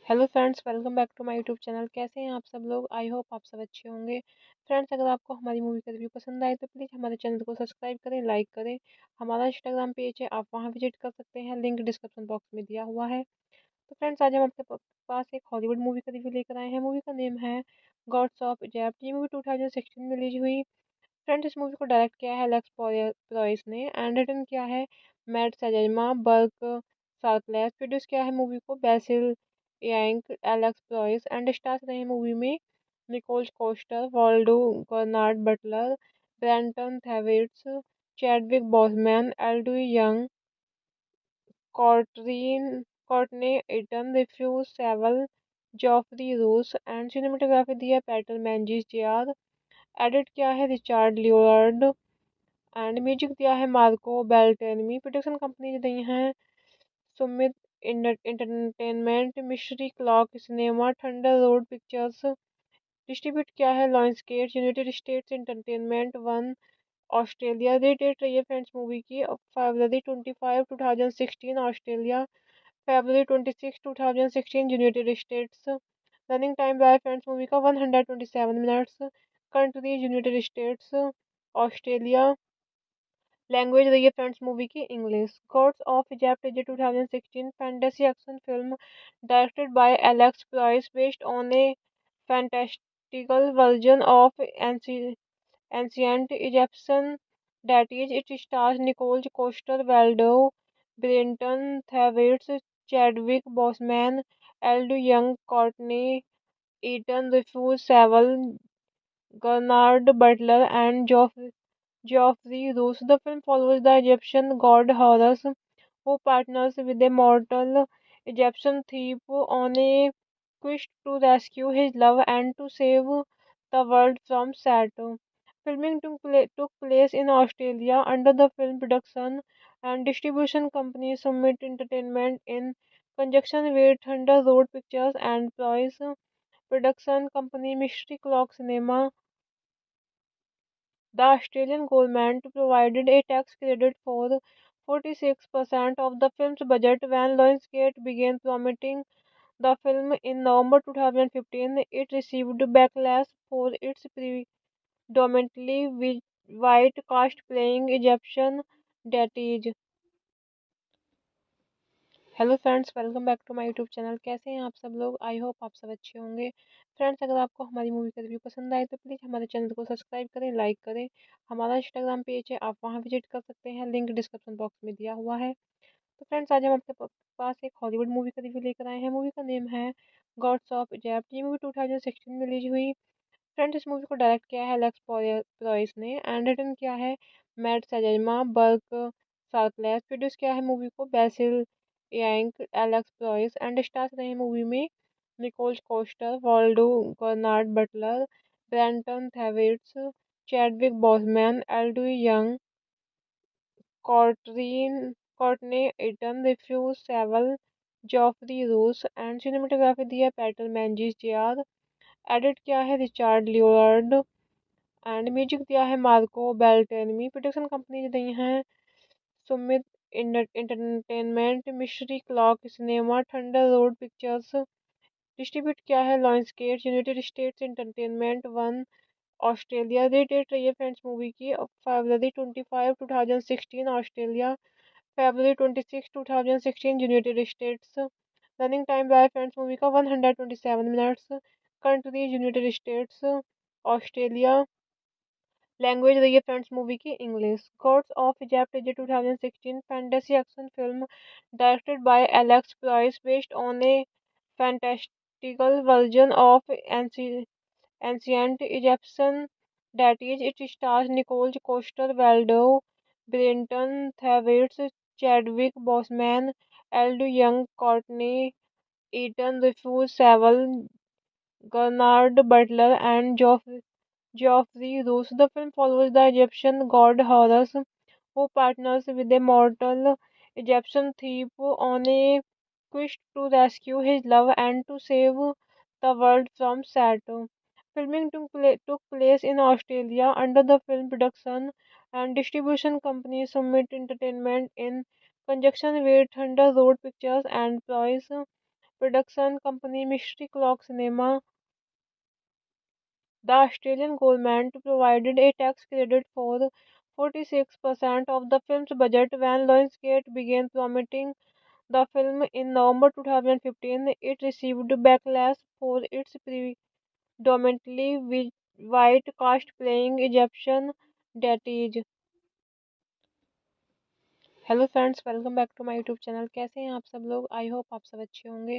Hello friends, welcome back to my YouTube channel. कैसे हैं आप सब लोग? आई होप आप सब अच्छे होंगे। फ्रेंड्स, अगर आपको हमारी मूवी का रिव्यू पसंद आए तो प्लीज़ हमारे चैनल को सब्सक्राइब करें, लाइक करें। हमारा इंस्टाग्राम पेज है, आप वहां विजिट कर सकते हैं, लिंक डिस्क्रिप्शन बॉक्स में दिया हुआ है। तो फ्रेंड्स, आज हम आपके पास एक हॉलीवुड मूवी का रिव्यू लेकर आए हैं। मूवी का नेम है गॉड्स ऑफ इजिप्ट। ये मूवी 2016 में रिलीज हुई। फ्रेंड्स, इस मूवी को डायरेक्ट किया है एलेक्स प्रोइस ने एंड रिटन किया है मैट सजरमा बर्ग सार्कलेस। प्रोड्यूस किया है मूवी को Basil Iwanyk, Alex Proyas and stars रहे मूवी में Nicol Coster, Waldau Bernard Butler, Brenton Thwaites, Chadwick Boseman, Elodie Yung, Courtney Courtney Eaton, Rufus Sewell, Geoffrey Rush and cinematography दी है Peter मैंजिस JR. Edit किया है Richard Leonard and music दिया है Marco बेल्टेनमी। Production company दी हैं Sumit entertainment, mystery clock cinema, thunder road pictures. Distribute किया है Lionsgate, United states entertainment one, Australia. Rated रही है फ्रेंड्स मूवी की February 25, 2016 Australia, February 26, 2016 United states. Running time रहा है फ्रेंड्स मूवी का 127 minutes. Country United states, Australia. Language रही है फ्रेंड्स मूवी की English. God's of Egypt is a 2016 fantasy action film directed by Alex price based on a fantastical version of ancient Egyptian deities. It stars Nicole Coster Waldau, Brenton Thwaites, Chadwick Boseman, Eld Young, Courtney Eaton, Rufus Sewell, Gernard Butler, and Geoffrey Roos. The film follows the Egyptian god Horus, who partners with a mortal Egyptian thief on a quest to rescue his love and to save the world from Set. Filming took place in Australia under the film production and distribution company Summit Entertainment in conjunction with Thunder Road Pictures and Price production company Mystery Clock Cinema. The Australian government provided a tax credit for 46% of the film's budget when Lionsgate began promoting the film in November 2015. It received backlash for its predominantly white cast playing Egyptian deities. Hello friends, welcome back to my YouTube channel. कैसे हैं आप सब लोग? I hope आप सब अच्छे होंगे। Friends, अगर आपको हमारी मूवी का रिव्यू पसंद आए तो प्लीज़ हमारे चैनल को सब्सक्राइब करें, लाइक करें। हमारा इंस्टाग्राम पेज है, आप वहां विजिट कर सकते हैं, लिंक डिस्क्रिप्शन बॉक्स में दिया हुआ है। तो फ्रेंड्स, आज हम आपके पास एक हॉलीवुड मूवी का रिव्यू लेकर आए हैं। मूवी का नेम है गॉड्स ऑफ इजिप्ट। ये मूवी 2016 में रिलीज हुई। फ्रेंड्स, इस मूवी को डायरेक्ट किया है एलेक्स प्रोइस ने एंड रिटन किया है Matt Sazama Burk Sharpless. Produce किया है मूवी को Basil Iwanyk, Alex Proyas and stars रहे मूवी में Nicol Coster, Waldau Bernard Butler, Brenton Thwaites, Chadwick Boseman, Elodie Yung, Courtney Courtney Eaton, Rufus Sewell, Geoffrey Rush and cinematography दी है Peter मैंजिस JR. Edit किया है Richard Leonard and music दिया है Marco बेल्टेनमी। Production company दी हैं Sumit entertainment, mystery clock cinema, thunder road pictures. Distribute किया है Lionsgate, United states entertainment one, Australia. Rated रही है फ्रेंड्स मूवी की February 25, 2016 Australia, February 26, 2016 United states. Running time रहा है फ्रेंड्स मूवी का 127 minutes. Country United states, Australia. Language रही है फ्रेंड्स मूवी की English. God's of Egypt is a 2016 fantasy action film directed by Alex price based on a fantastical version of ancient Egyptian deities. It stars Nicole Coster Waldau, Brenton Thwaites, Chadwick Boseman, Eld Young, Courtney Eaton, Rufus Sewell, Gernard Butler, and Geoffrey Rush. The film follows the Egyptian god Horus, who partners with a mortal Egyptian thief on a quest to rescue his love and to save the world from Saturn. Filming took place in Australia under the film production and distribution company Summit Entertainment in conjunction with Thunder Road Pictures and Ploys production company Mystery Clock Cinema. The Australian government provided a tax credit for 46% of the film's budget when Lionsgate began promoting the film in November 2015. It received backlash for its predominantly white cast playing Egyptian deities. Hello friends, welcome back to my YouTube channel. कैसे हैं आप सब लोग? I hope आप सब अच्छे होंगे।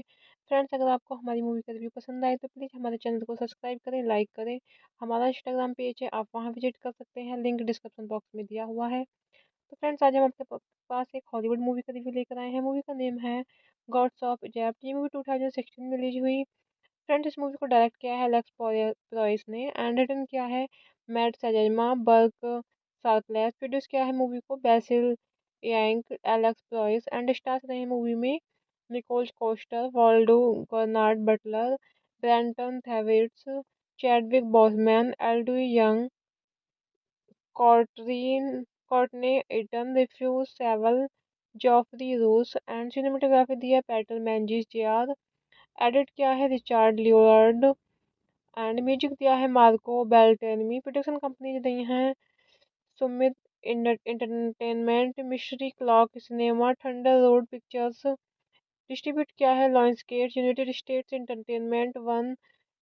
Friends, अगर आपको हमारी मूवी का रिव्यू पसंद आए तो प्लीज़ हमारे चैनल को सब्सक्राइब करें, लाइक करें। हमारा इंस्टाग्राम पेज है, आप वहां विजिट कर सकते हैं, लिंक डिस्क्रिप्शन बॉक्स में दिया हुआ है। तो फ्रेंड्स, आज हम आपके पास एक हॉलीवुड मूवी का रिव्यू लेकर आए हैं। मूवी का नेम है गॉड्स ऑफ इजिप्ट। ये मूवी 2016 में रिलीज हुई। फ्रेंड्स, इस मूवी को डायरेक्ट किया है एलेक्स प्रोइस ने एंड रिटन किया है Matt Sazama Burk Sharpless. Produce किया है मूवी को Basil Iwanyk, Alex Proyas and stars रहे मूवी में Nicol Coster, Waldau Bernard Butler, Brenton Thwaites, Chadwick Boseman, Elodie Yung, Courtney Eaton, Rufus Sewell, Geoffrey Rush and cinematography दी है Peter मैंजिस JR. Edit किया है Richard Leonard and music दिया है Marco बेल्टेनमी। Production company दी हैं Sumit entertainment, mystery clock cinema, thunder road pictures. Distribute किया है Lionsgate, United states entertainment one,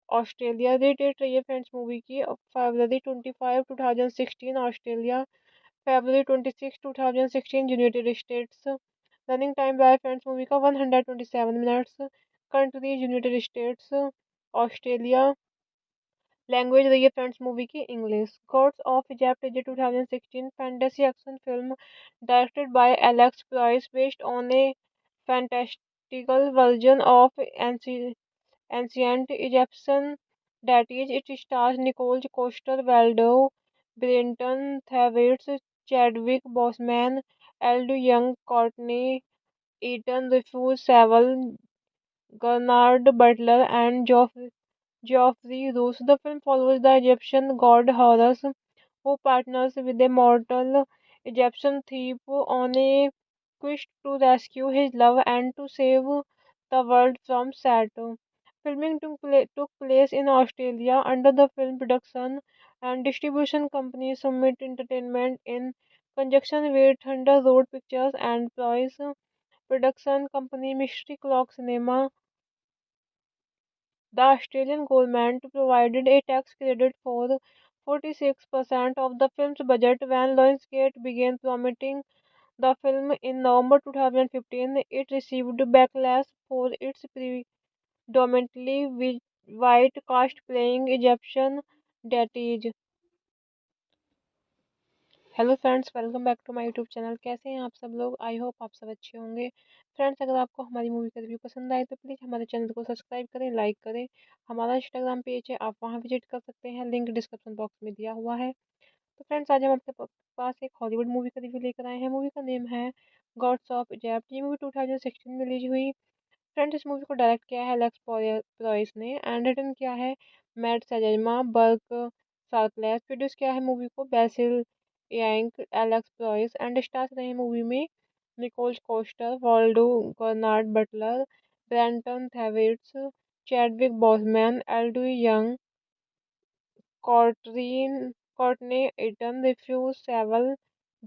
Australia. Rated रही है फ्रेंड्स मूवी की February 25, 2016 Australia, February 26, 2016 United states. Running time रहा है फ्रेंड्स मूवी का 127 minutes. Country United states, Australia. Language रही है फ्रेंड्स मूवी की English. God's of Egypt is a 2016 fantasy action film directed by Alex price based on a fantastical version of ancient Egyptian deities. It stars Nicole Coster Waldau, Brenton Thwaites, Chadwick Boseman, Eld Young, Courtney Eaton, Rufus Sewell, Gernard Butler, and Geoffrey Rush. The film follows the Egyptian god Horus, who partners with a mortal Egyptian thief on a quest to rescue his love and to save the world from Saturn. Filming took place in Australia under the film production and distribution company Summit Entertainment in conjunction with Thunder Road Pictures and Ploys Production company Mystery Clock Cinema. The Australian government provided a tax credit for 46% of the film's budget when Lionsgate began promoting the film in November 2015. It received backlash for its predominantly white cast playing Egyptian deities. Hello friends, welcome back to my YouTube channel. कैसे हैं आप सब लोग? I hope आप सब अच्छे होंगे। Friends, अगर आपको हमारी मूवी का रिव्यू पसंद आए तो प्लीज़ हमारे चैनल को सब्सक्राइब करें, लाइक करें। हमारा इंस्टाग्राम पेज है, आप वहां विजिट कर सकते हैं, लिंक डिस्क्रिप्शन बॉक्स में दिया हुआ है। तो फ्रेंड्स, आज हम आपके पास एक हॉलीवुड मूवी का रिव्यू लेकर आए हैं। मूवी का नेम है गॉड्स ऑफ इजिप्ट। ये मूवी 2016 में रिलीज हुई। फ्रेंड्स, इस मूवी को डायरेक्ट किया है एलेक्स प्रोइस ने एंड रिटन किया है Matt Sazama Burk Sharpless. Produce किया है मूवी को Basil Iwanyk, Alex Proyas and stars रहे मूवी में Nicol Coster, Waldau Bernard Butler, Brenton Thwaites, Chadwick Boseman, Elodie Yung, Courtney Eaton, Rufus Sewell,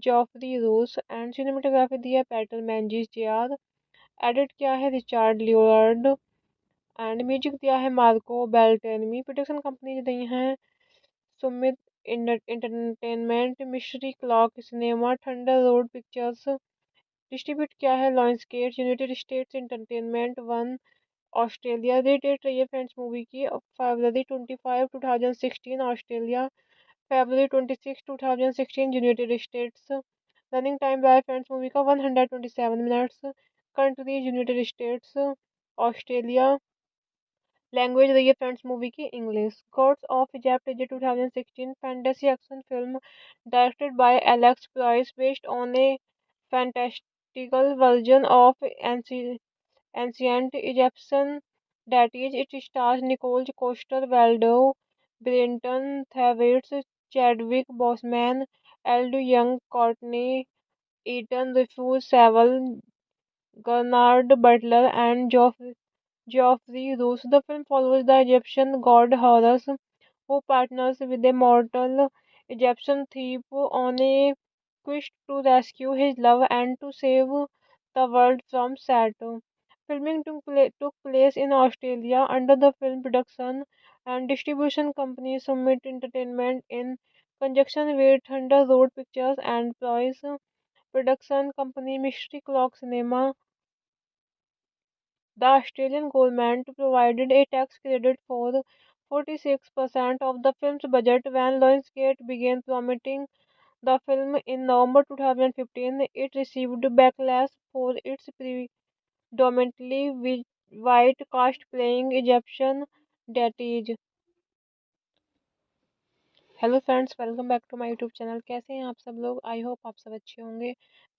Geoffrey Rush and cinematography दी है Peter मैंजिस JR. Edit किया है Richard Leonard and music दिया है Marco बेल्टेनमी। Production company दी हैं Sumit entertainment, mystery clock cinema, thunder road pictures. Distribute किया है Lionsgate, United states entertainment one, Australia. Rated रही है फ्रेंड्स मूवी की फरवरी 25 2016 ऑस्ट्रेलिया, फरवरी 26 2016 यूनाइटेड स्टेट्स। रनिंग टाइम रहा है फ्रेंड्स मूवी का 127 minutes. Country United states, Australia. Language रही है फ्रेंड्स मूवी की English. God's of Egypt is a 2016 fantasy action film directed by Alex price based on a fantastical version of ancient Egyptian deities. It stars Nicole Coster Waldau, Brenton Thwaites, Chadwick Boseman, Eld Young, Courtney Eaton, Rufus Sewell, Gernard Butler, and Geoffrey Roos. The film follows the Egyptian god Horus, who partners with a mortal Egyptian thief on a quest to rescue his love and to save the world from Saturn. Filming took place in Australia under the film production and distribution company Summit Entertainment in conjunction with Thunder Road Pictures and Ploys production company Mystery Clock Cinema. The Australian government provided a tax credit for 46% of the film's budget when Lionsgate began promoting the film in November 2015. It received backlash for its predominantly white cast playing Egyptian deities. Hello friends, welcome back to my YouTube channel. कैसे हैं आप सब लोग? I hope आप सब अच्छे होंगे।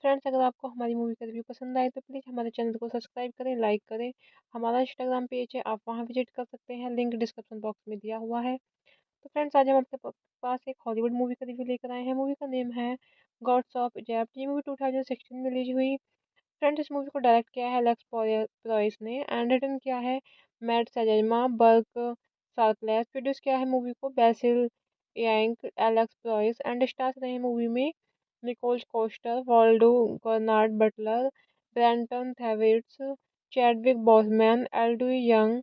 Friends, अगर आपको हमारी मूवी का रिव्यू पसंद आए तो प्लीज़ हमारे चैनल को सब्सक्राइब करें, लाइक करें। हमारा इंस्टाग्राम पेज है, आप वहां विजिट कर सकते हैं, लिंक डिस्क्रिप्शन बॉक्स में दिया हुआ है। तो फ्रेंड्स, आज हम आपके पास एक हॉलीवुड मूवी का रिव्यू लेकर आए हैं। मूवी का नेम है गॉड्स ऑफ इजिप्ट। ये मूवी 2016 में रिलीज हुई। फ्रेंड्स, इस मूवी को डायरेक्ट किया है एलेक्स प्रोइस ने एंड रिटन किया है Matt Sazama Burk Sharpless. Produce किया है मूवी को Basil Iwanyk, Alex Proyas and stars रहे मूवी में Nicol Coster, Waldau Bernard Butler, Brenton Thwaites, Chadwick Boseman, Elodie Yung,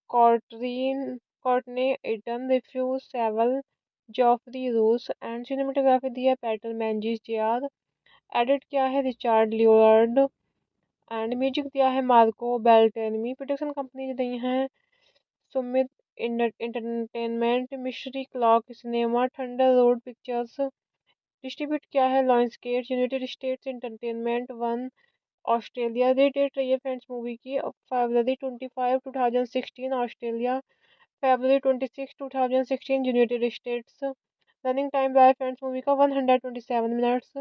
Courtney Eaton, Rufus Sewell, Geoffrey Rush and cinematography दी है Peter मैंजिस JR. Edit किया है Richard Leonard and music दिया है Marco बेल्टेनमी। Production company दी हैं Sumit entertainment, mystery clock cinema, thunder road pictures. Distribute किया है Lionsgate, United states entertainment one, Australia. Rated रही है फ्रेंड्स मूवी की फरवरी 25 2016 ऑस्ट्रेलिया, फरवरी 26 2016 यूनाइटेड स्टेट्स। रनिंग टाइम रहा है फ्रेंड्स मूवी का 127 minutes.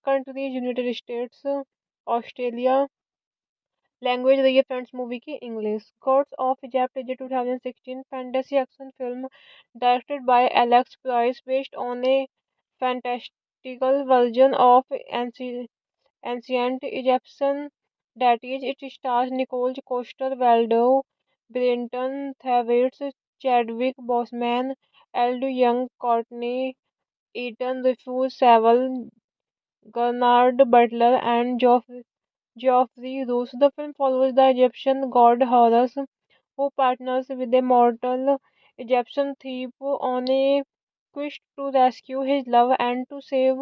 Country United states, Australia. Language रही है फ्रेंड्स मूवी की English. God's of Egypt is a 2016 fantasy action film directed by Alex price based on a fantastical version of ancient Egyptian deities. It stars Nicole Coster Waldau, Brenton Thwaites, Chadwick Boseman, Eld Young, Courtney Eaton, Rufus Sewell, Gernard Butler, and Geoffrey Rush. The film follows the Egyptian god Horus, who partners with a mortal Egyptian thief on a quest to rescue his love and to save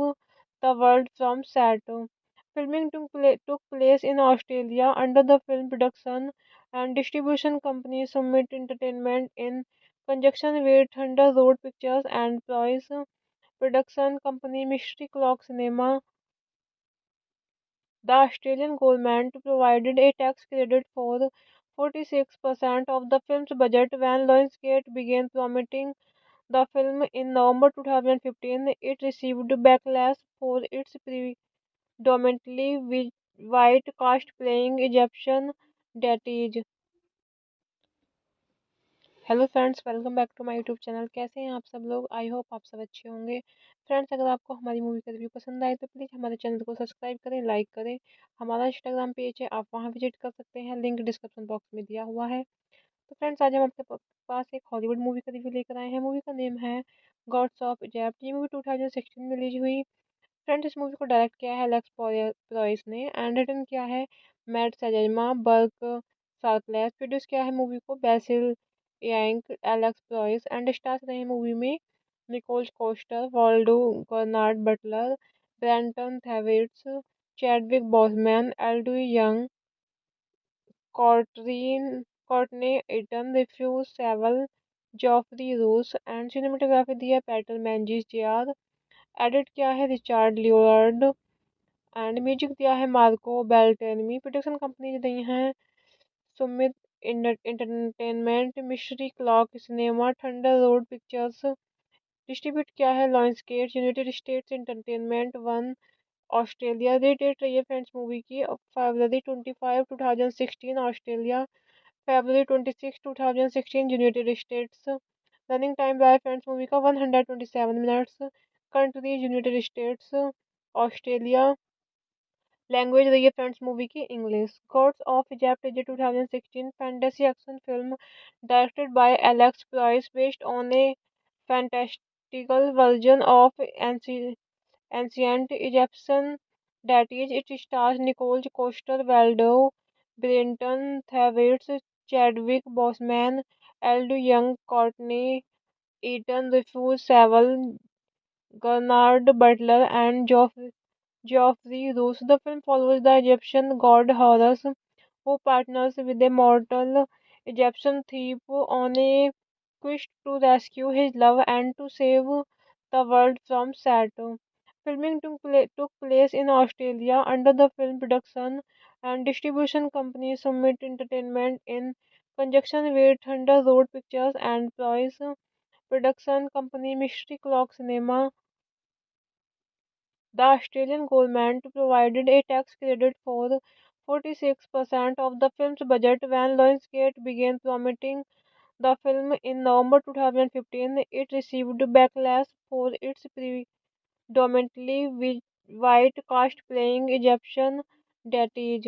the world from Saturn. Filming took place in Australia under the film production and distribution company Summit Entertainment in conjunction with Thunder Road Pictures and Ploys production company Mystery Clock Cinema. The Australian government provided a tax credit for 46% of the film's budget when Lionsgate began promoting the film in November 2015. It received backlash for its predominantly white cast playing Egyptian deities. Hello friends, welcome back to my YouTube channel. कैसे हैं आप सब लोग? I hope आप सब अच्छे होंगे। Friends, अगर आपको हमारी मूवी का रिव्यू पसंद आए तो प्लीज़ हमारे चैनल को सब्सक्राइब करें, लाइक करें। हमारा इंस्टाग्राम पेज है, आप वहां विजिट कर सकते हैं, लिंक डिस्क्रिप्शन बॉक्स में दिया हुआ है। तो फ्रेंड्स, आज हम आपके पास एक हॉलीवुड मूवी का रिव्यू लेकर आए हैं। मूवी का नेम है गॉड्स ऑफ इजिप्ट। ये मूवी 2016 में रिलीज हुई। फ्रेंड्स, इस मूवी को डायरेक्ट किया है एलेक्स प्रोइस ने एंड रिटन किया है Matt Sazama Burk Sharpless. Produce किया है मूवी को Basil Iwanyk, Alex Proyas and stars रहे मूवी में Nicol Coster, Waldau Bernard Butler, Brenton Thwaites, Chadwick Boseman, Elodie Yung, Courtney Courtney Eaton, Rufus Sewell, Geoffrey Rush and cinematography दी है Peter मैंजिस JR. Edit किया है Richard Leonard and music दिया है Marco बेल्टेनमी। Production company दी हैं Sumit entertainment, mystery clock cinema, thunder road pictures. Distribute किया है Lionsgate, United states entertainment one, Australia. Rated रही है फ्रेंड्स मूवी की February 25, 2016 Australia, February 26, 2016 United states. Running time रहा है फ्रेंड्स मूवी का 127 minutes. Country United states, Australia. Language रही है फ्रेंड्स मूवी की English. God's of Egypt is a 2016 fantasy action film directed by Alex price based on a fantastical version of ancient Egyptian deities. It stars Nicole Coster Waldau, Brenton Thwaites, Chadwick Boseman, Eld Young, Courtney Eaton, Rufus Sewell, Gernard Butler, and Geoffrey Rush. The film follows the Egyptian god Horus, who partners with a mortal Egyptian thief on a quest to rescue his love and to save the world from Saturn. Filming took place in Australia under the film production and distribution company Summit Entertainment in conjunction with Thunder Road Pictures and Ploys production company Mystery Clock Cinema. The Australian government provided a tax credit for 46% of the film's budget when Lionsgate began promoting the film in November 2015. It received backlash for its predominantly white cast playing Egyptian deities.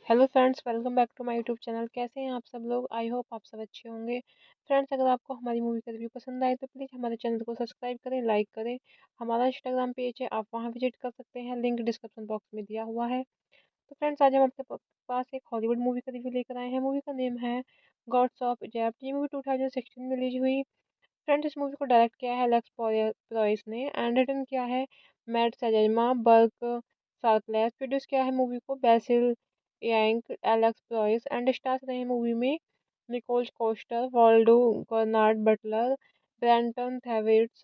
Hello friends, welcome back to my YouTube channel. कैसे हैं आप सब लोग? I hope आप सब अच्छे होंगे। Friends, अगर आपको हमारी मूवी का रिव्यू पसंद आए तो प्लीज़ हमारे चैनल को सब्सक्राइब करें, लाइक करें। हमारा इंस्टाग्राम पेज है, आप वहां विजिट कर सकते हैं, लिंक डिस्क्रिप्शन बॉक्स में दिया हुआ है। तो फ्रेंड्स, आज हम आपके पास एक हॉलीवुड मूवी का रिव्यू लेकर आए हैं। मूवी का नेम है गॉड्स ऑफ इजिप्ट। ये मूवी 2016 में रिलीज हुई। फ्रेंड्स, इस मूवी को डायरेक्ट किया है एलेक्स प्रोइस ने एंड रिटन किया है Matt Sazama Burk Sharpless. Produce किया है मूवी को Basil Iwanyk, Alex Proyas and stars रहे मूवी में Nicol Coster, Waldau Bernard Butler, Brenton Thwaites,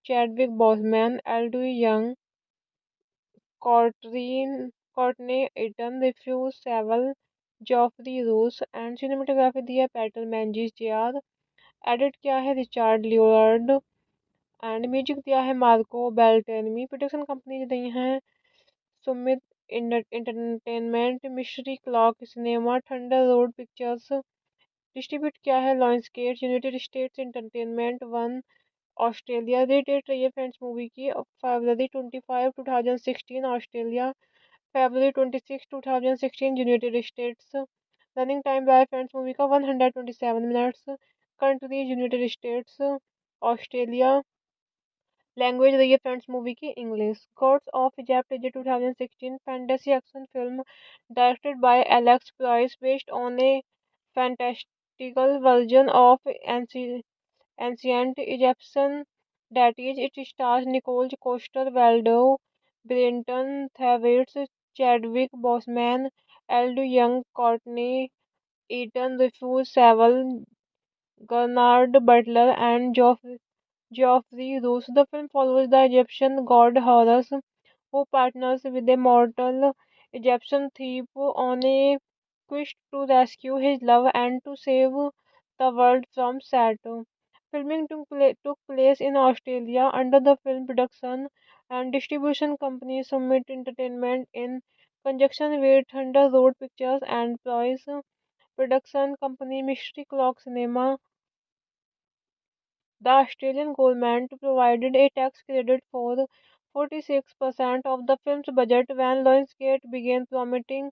Chadwick Boseman, Elodie Yung, Courtney Eaton, Rufus Sewell, Geoffrey Rush and cinematography दी है Peter मैंजिस JR. Edit किया है Richard Leonard and music दिया है Marco बेल्टेनमी। Production company दी हैं Sumit entertainment, mystery clock cinema, thunder road pictures. Distribute किया है Lionsgate, United states entertainment one, Australia. Rated रही है फ्रेंड्स मूवी की February 25, 2016 Australia, February 26, 2016 United states. Running time रहा है फ्रेंड्स मूवी का 127 minutes. Country United states, Australia. Language रही है फ्रेंड्स मूवी की English. God's of Egypt is a 2016 fantasy action film directed by Alex Proyas based on a fantastical version of ancient Egyptian deities. It stars Nicole Coster Waldau, Brenton Thwaites, Chadwick Boseman, Eld Young, Courtney Eaton, Rufus Sewell, Gernard Butler, and Geoffrey Rush. The film follows the Egyptian god Horus, who partners with a mortal Egyptian thief on a quest to rescue his love and to save the world from Saturn. Filming took place in Australia under the film production and distribution company Summit Entertainment in conjunction with Thunder Road Pictures and Ploys production company Mystery Clock Cinema. The Australian government provided a tax credit for 46% of the film's budget when Lionsgate began promoting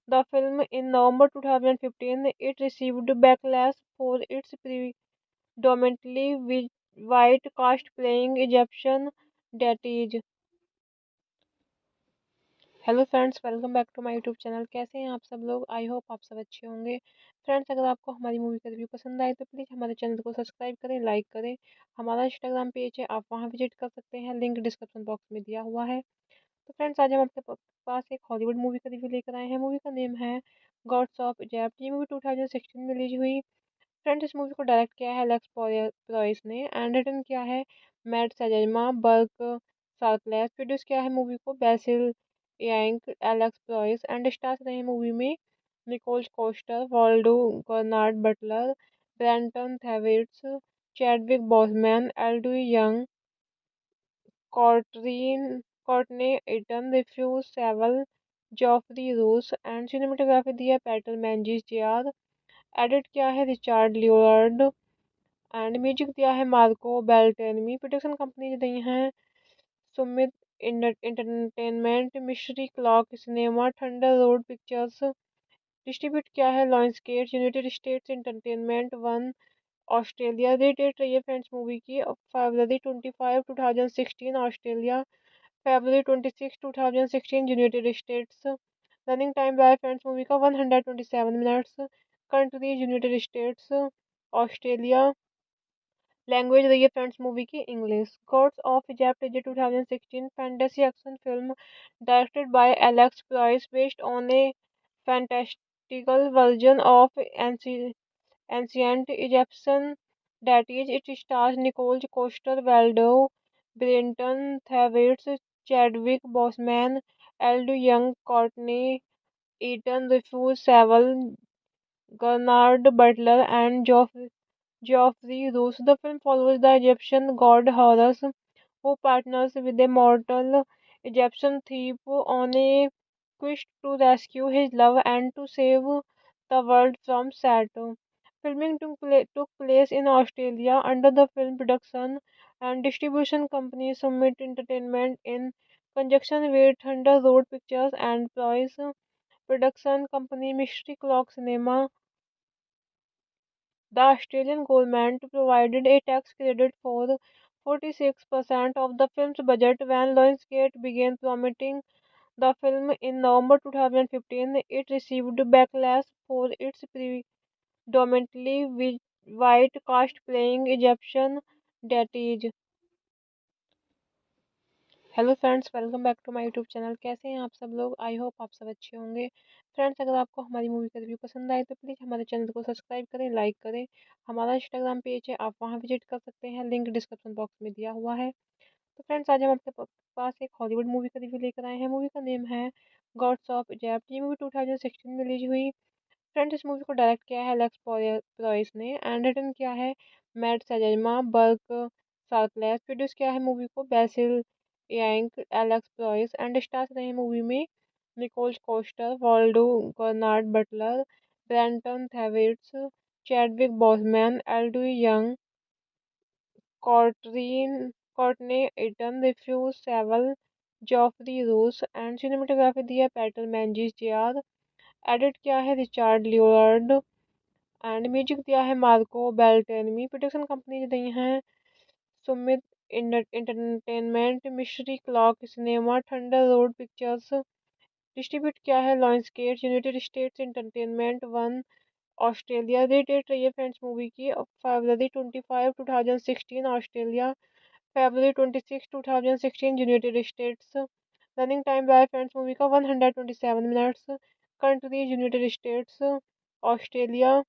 the film in November 2015. It received backlash for its predominantly white cast playing Egyptian deities. Hello friends, welcome back to my YouTube channel. कैसे हैं आप सब लोग? I hope आप सब अच्छे होंगे। Friends, अगर आपको हमारी मूवी का रिव्यू पसंद आए तो प्लीज़ हमारे चैनल को सब्सक्राइब करें, लाइक करें। हमारा इंस्टाग्राम पेज है, आप वहां विजिट कर सकते हैं, लिंक डिस्क्रिप्शन बॉक्स में दिया हुआ है। तो फ्रेंड्स, आज हम आपके पास एक हॉलीवुड मूवी का रिव्यू लेकर आए हैं। मूवी का नेम है गॉड्स ऑफ इजिप्ट। ये मूवी 2016 में रिलीज हुई। फ्रेंड्स, इस मूवी को डायरेक्ट किया है एलेक्स प्रॉयस ने एंड रिटन किया है Matt Sazama Burk Sharpless. Produce किया है मूवी को Basil Iwanyk, Alex Proyas and stars रहे मूवी में Nicol Coster, Waldau, Bernard Butler, Brenton Thwaites, Chadwick Boseman, Elodie Yung, Courtney Courtney Eaton, Rufus Sewell, Geoffrey Rush and cinematography दी है Peter मैंजिस JR. Edit किया है Richard Leonard and music दिया है Marco बेल्टेनमी। Production company दी हैं Sumit entertainment, mystery clock cinema, thunder road pictures. Distribute किया है Lionsgate, United states entertainment one, Australia. Rated रही है फ्रेंड्स मूवी की फरवरी 25 2016 ऑस्ट्रेलिया, फरवरी 26 2016 यूनाइटेड स्टेट्स। रनिंग टाइम रहा है फ्रेंड्स मूवी का 127 minutes. Country United states, Australia. Language रही है फ्रेंड्स मूवी की English. God's of Egypt is a 2016 fantasy action film directed by Alex Proyas based on a fantastical version of ancient Egyptian deities. It stars Nicole Coster Waldau, Brenton Thwaites, Chadwick Boseman, Eld Young, Courtney Eaton, Rufus Sewell, Gernard Butler, and Geoffrey Rush. The film follows the Egyptian god Horus, who partners with a mortal Egyptian thief on a quest to rescue his love and to save the world from Saturn. Filming took place in Australia under the film production and distribution company Summit Entertainment in conjunction with Thunder Road Pictures and Ploys production company Mystery Clock Cinema. The Australian government provided a tax credit for 46% of the film's budget when Lionsgate began promoting the film in November 2015. It received backlash for its predominantly white cast playing Egyptian deities. Hello friends, welcome back to my YouTube channel. कैसे हैं आप सब लोग? I hope आप सब अच्छे होंगे। Friends, अगर आपको हमारी मूवी का रिव्यू पसंद आए तो प्लीज़ हमारे चैनल को सब्सक्राइब करें, लाइक करें। हमारा इंस्टाग्राम पेज है, आप वहां विजिट कर सकते हैं, लिंक डिस्क्रिप्शन बॉक्स में दिया हुआ है। तो फ्रेंड्स, आज हम आपके पास एक हॉलीवुड मूवी का रिव्यू लेकर आए हैं। मूवी का नेम है गॉड्स ऑफ इजिप्ट। ये मूवी 2016 में रिलीज हुई। फ्रेंड्स, इस मूवी को डायरेक्ट किया है एलेक्स प्रॉयस ने एंड रिटन किया है Matt Sazama Burk Sharpless. Produce किया है मूवी को Basil Iwanyk, Alex Proyas and stars रहे मूवी में Nicol Coster, Waldau, Bernard Butler, Brenton Thwaites, Chadwick Boseman, Elodie Yung, Courtney Eaton, Rufus Sewell, Geoffrey Rush and cinematography दी है Peter मैंजिस JR. Edit किया है Richard Leonard and music दिया है Marco बेल्टेनमी। Production company दी हैं Sumit entertainment, mystery clock cinema, thunder road pictures. Distribute क्या है, Lionsgate, United states entertainment one, Australia. Rate रही है फ्रेंड्स मूवी की February 25, 2016 Australia, February 26, 2016 United states. Running time रहा है फ्रेंड्स मूवी का 127 minutes. Country United states, Australia.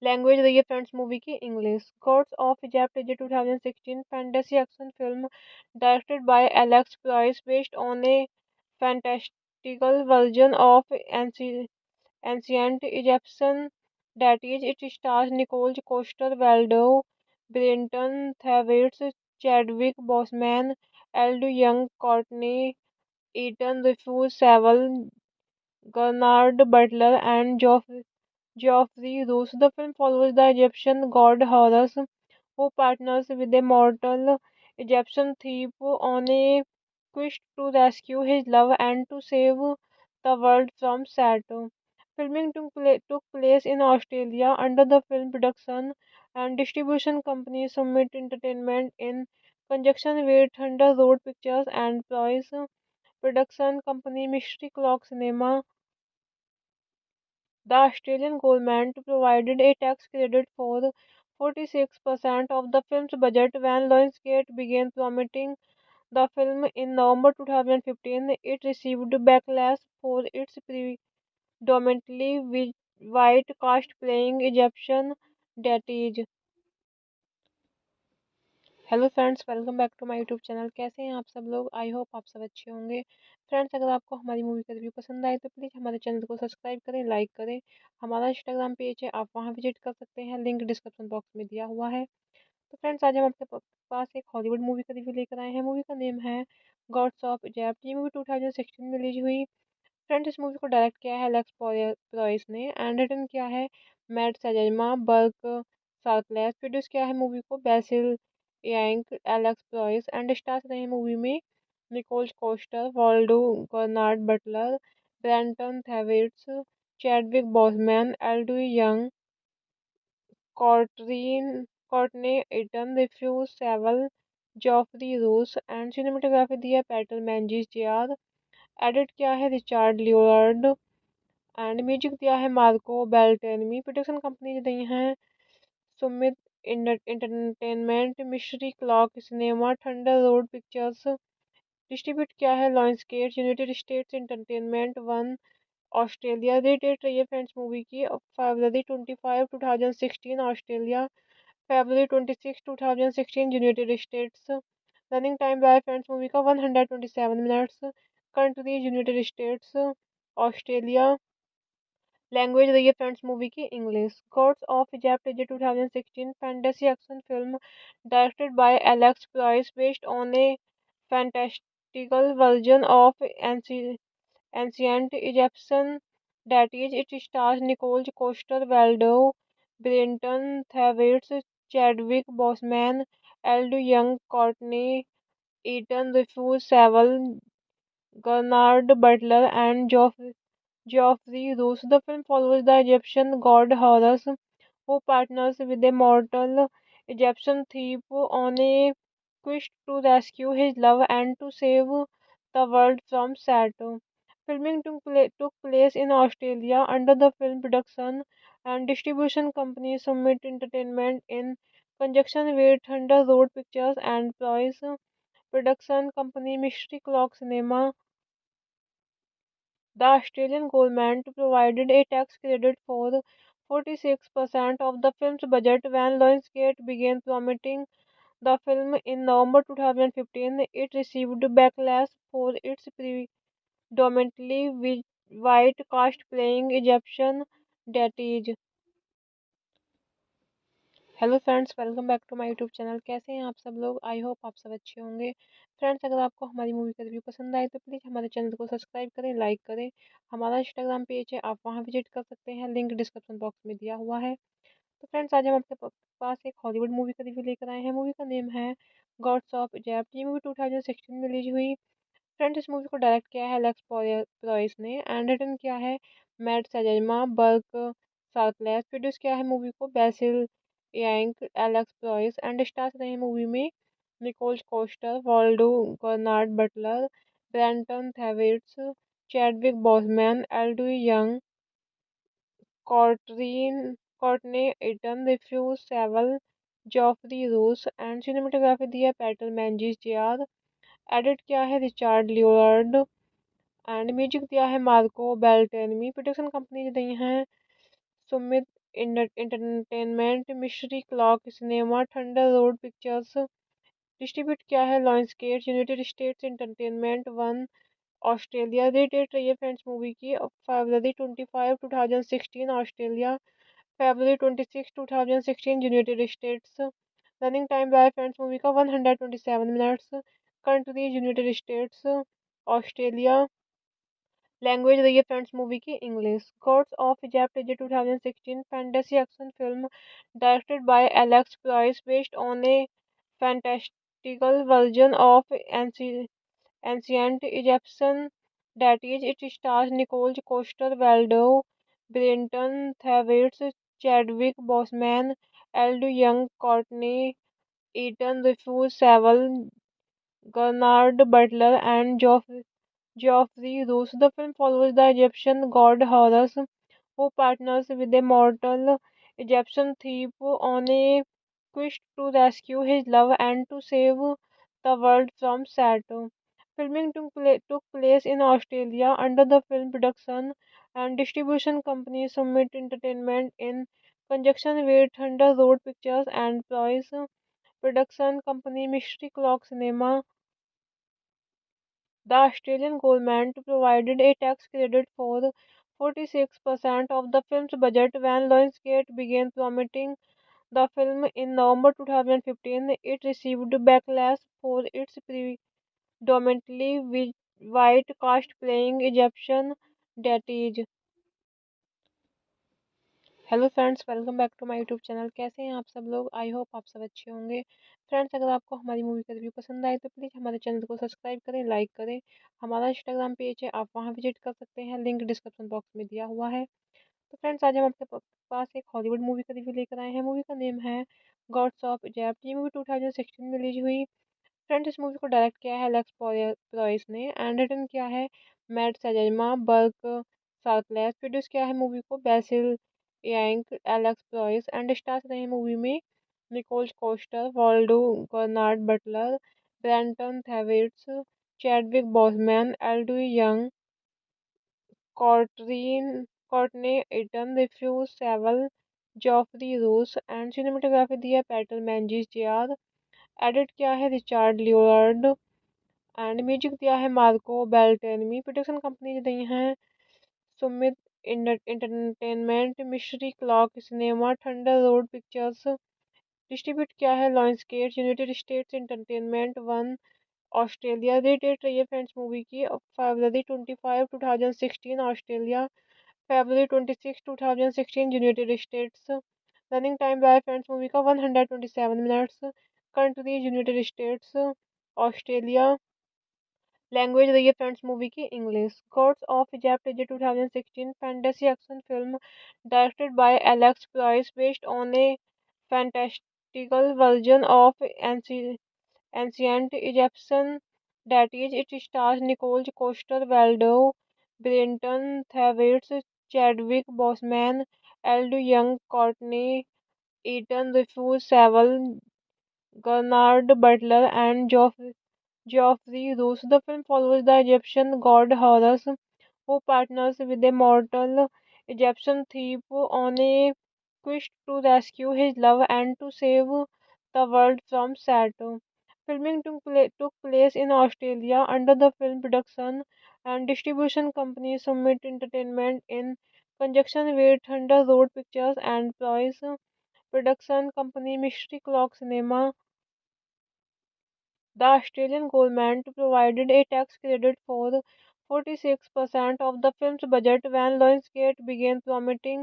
Language रही है फ्रेंड्स मूवी की English. God's of Egypt is 2016 fantasy action film directed by Alex price based on a fantastical version of ancient Egyptian deities. It stars Nicole Coster Waldau, Brenton Thwaites, Chadwick Boseman, Eld Young, Courtney Eaton, Rufus Sewell, Gernard Butler, and Geoffrey Rush. The film follows the Egyptian god Horus, who partners with a mortal Egyptian thief on a quest to rescue his love and to save the world from Saturn. Filming took place in Australia under the film production and distribution company Summit Entertainment in conjunction with Thunder Road Pictures and Price production company Mystery Clock Cinema. The Australian government provided a tax credit for 46% of the film's budget when Lionsgate began promoting the film in November 2015. It received backlash for its predominantly white cast playing Egyptian deities. Hello friends, welcome back to my YouTube channel. कैसे हैं आप सब लोग? I hope आप सब अच्छे होंगे। Friends, अगर आपको हमारी मूवी का रिव्यू पसंद आए तो प्लीज़ हमारे चैनल को सब्सक्राइब करें, लाइक करें। हमारा इंस्टाग्राम पेज है, आप वहां विजिट कर सकते हैं, लिंक डिस्क्रिप्शन बॉक्स में दिया हुआ है। तो फ्रेंड्स, आज हम आपके पास एक हॉलीवुड मूवी का रिव्यू लेकर आए हैं। मूवी का नेम है गॉड्स ऑफ इजिप्ट। ये मूवी 2016 में रिलीज हुई। फ्रेंड्स, इस मूवी को डायरेक्ट किया है एलेक्स प्रॉयस ने एंड रिटन किया है Matt Sazama Burk Sharpless. Produce किया है मूवी को Basil Iwanyk, Alex Proyas and stars रहे मूवी में Nicol Coster, Waldau, Bernard Butler, Brenton Thwaites, Chadwick Boseman, Elodie Yung, Courtney Eaton, Rufus Sewell, Geoffrey Rush and cinematography दी है Peter मैंजिस JR. Edit किया है Richard Leonard and music दिया है Marco बेल्टेनमी। Production company दी हैं Sumit entertainment, mystery clock cinema, thunder road pictures. Distribute किया है Lionsgate, United states entertainment one, Australia. Rate रही है फ्रेंड्स मूवी की February 25, 2016 Australia, February 26, 2016 United states. Running time रहा है फ्रेंड्स मूवी का 127 minutes. Country United states, Australia. Language रही है फ्रेंड्स मूवी की English. God's of Egypt is 2016 fantasy action film directed by Alex price based on a fantastical version of ancient Egyptian deities. It stars Nicole Coster Waldau, Brenton Thwaites, Chadwick Boseman, Eld Young, Courtney Eaton, Rufus Sewell, Gernard Butler, and Geoffrey Rush. The film follows the Egyptian god Horus, who partners with a mortal Egyptian thief on a quest to rescue his love and to save the world from Saturn. Filming took place in Australia under the film production and distribution company Summit Entertainment in conjunction with Thunder Road Pictures and Price production company Mystery Clock Cinema. The Australian government provided a tax credit for 46% of the film's budget when Lionsgate began promoting the film in November 2015. It received backlash for its predominantly white cast playing Egyptian deities. Hello friends, welcome back to my YouTube channel. कैसे हैं आप सब लोग? I hope आप सब अच्छे होंगे। Friends, अगर आपको हमारी मूवी का रिव्यू पसंद आए तो प्लीज़ हमारे चैनल को सब्सक्राइब करें, लाइक करें। हमारा इंस्टाग्राम पेज है, आप वहां विजिट कर सकते हैं, लिंक डिस्क्रिप्शन बॉक्स में दिया हुआ है। तो फ्रेंड्स, आज हम आपके पास एक हॉलीवुड मूवी का रिव्यू लेकर आए हैं। मूवी का नेम है गॉड्स ऑफ इजिप्ट। ये मूवी 2016 में रिलीज हुई। फ्रेंड्स, इस मूवी को डायरेक्ट किया है एलेक्स प्रॉयस ने एंड रिटन किया है Matt Sazama Burk Sharpless. Produce किया है मूवी को Basil Iwanyk, Alex Proyas and stars रहे मूवी में Nicole Coster, Waldo Bernard Butler, Brenton Thwaites, Chadwick Boseman, Elodie Young, Courtney Eaton, Refuse Sewell, Geoffrey Roos and cinematography दी है Peter मैंजिस JR. Edit किया है Richard Leonard and music दिया है Marco बेल्टेनमी। Production company दी हैं Sumit entertainment, mystery clock cinema, thunder road pictures. Distribute किया है Lionsgate, United states entertainment one, Australia. Rated रही है फ्रेंड्स मूवी की February 25, 2016 Australia, February 26, 2016 United states. Running time रहा है फ्रेंड्स मूवी का 127 minutes. Country United states, Australia. Language रही है फ्रेंड्स मूवी की English. God's of Egypt is 2016 fantasy action film directed by Alex price based on a fantastical version of ancient Egyptian deities. It stars Nicole Coster Waldau, Brenton Thwaites, Chadwick Boseman, Elodie Young, Courtney Eaton, Refuse Sewell, Bernard Butler, and Geoffrey Roos. The film follows the Egyptian god Horus, who partners with a mortal Egyptian thief on a quest to rescue his love and to save the world from Saturn. Filming took place in Australia under the film production and distribution company Summit Entertainment in conjunction with Thunder Road Pictures and Price production company Mystery Clock Cinema. The Australian government provided a tax credit for 46% of the film's budget when Lionsgate began promoting the film in November 2015. It received backlash for its predominantly white cast playing Egyptian deities. Hello friends, welcome back to my YouTube channel. कैसे हैं आप सब लोग? I hope आप सब अच्छे होंगे। Friends, अगर आपको हमारी मूवी का रिव्यू पसंद आए तो प्लीज़ हमारे चैनल को सब्सक्राइब करें, लाइक करें। हमारा इंस्टाग्राम पेज है, आप वहां विजिट कर सकते हैं, लिंक डिस्क्रिप्शन बॉक्स में दिया हुआ है। तो फ्रेंड्स, आज हम आपके पास एक हॉलीवुड मूवी का रिव्यू लेकर आए हैं। मूवी का नेम है गॉड्स ऑफ इजिप्ट। ये मूवी 2016 में रिलीज हुई। फ्रेंड्स, इस मूवी को डायरेक्ट किया है एलेक्स प्रॉयस ने एंड रिटन किया है Matt Sazama Burk Sharpless. Produce किया है मूवी को Basil Iwanyk, Alex Proyas and stars रहे मूवी में Nicol Coster, Waldau Bernard Butler, Brenton Thwaites, Chadwick Boseman, Elodie Yung, Courtney Eaton, Rufus Sewell, Geoffrey Rush and cinematography दी है Peter मैंजिस JR. Edit किया है Richard Leonard and music दिया है Marco बेल्टेनमी। Production company दी हैं Sumit entertainment, mystery clock cinema, thunder road pictures. Distribute किया है Lionsgate, United states entertainment one, Australia. Rated रही है फ्रेंड्स मूवी की February 25, 2016 Australia, February 26, 2016 United states. Running time रहा है फ्रेंड्स मूवी का 127 minutes. Country United states, Australia. Language रही है फ्रेंड्स मूवी की English. God's of Egypt is 2016 fantasy action film directed by Alex price based on a fantastical version of ancient Egyptian deities. It stars Nicole Coster Waldau, Brenton Thwaites, Chadwick Boseman, Elodie Young, Courtney Eaton, Refuse Sewell, Bernard Butler, and Geoffrey Roos. The film follows the Egyptian god Horus, who partners with a mortal Egyptian thief on a quest to rescue his love and to save the world from Saturn. Filming took place in Australia under the film production and distribution company Summit Entertainment in conjunction with Thunder Road Pictures and Price production company Mystery Clock Cinema. The Australian government provided a tax credit for 46% of the film's budget when Lionsgate began promoting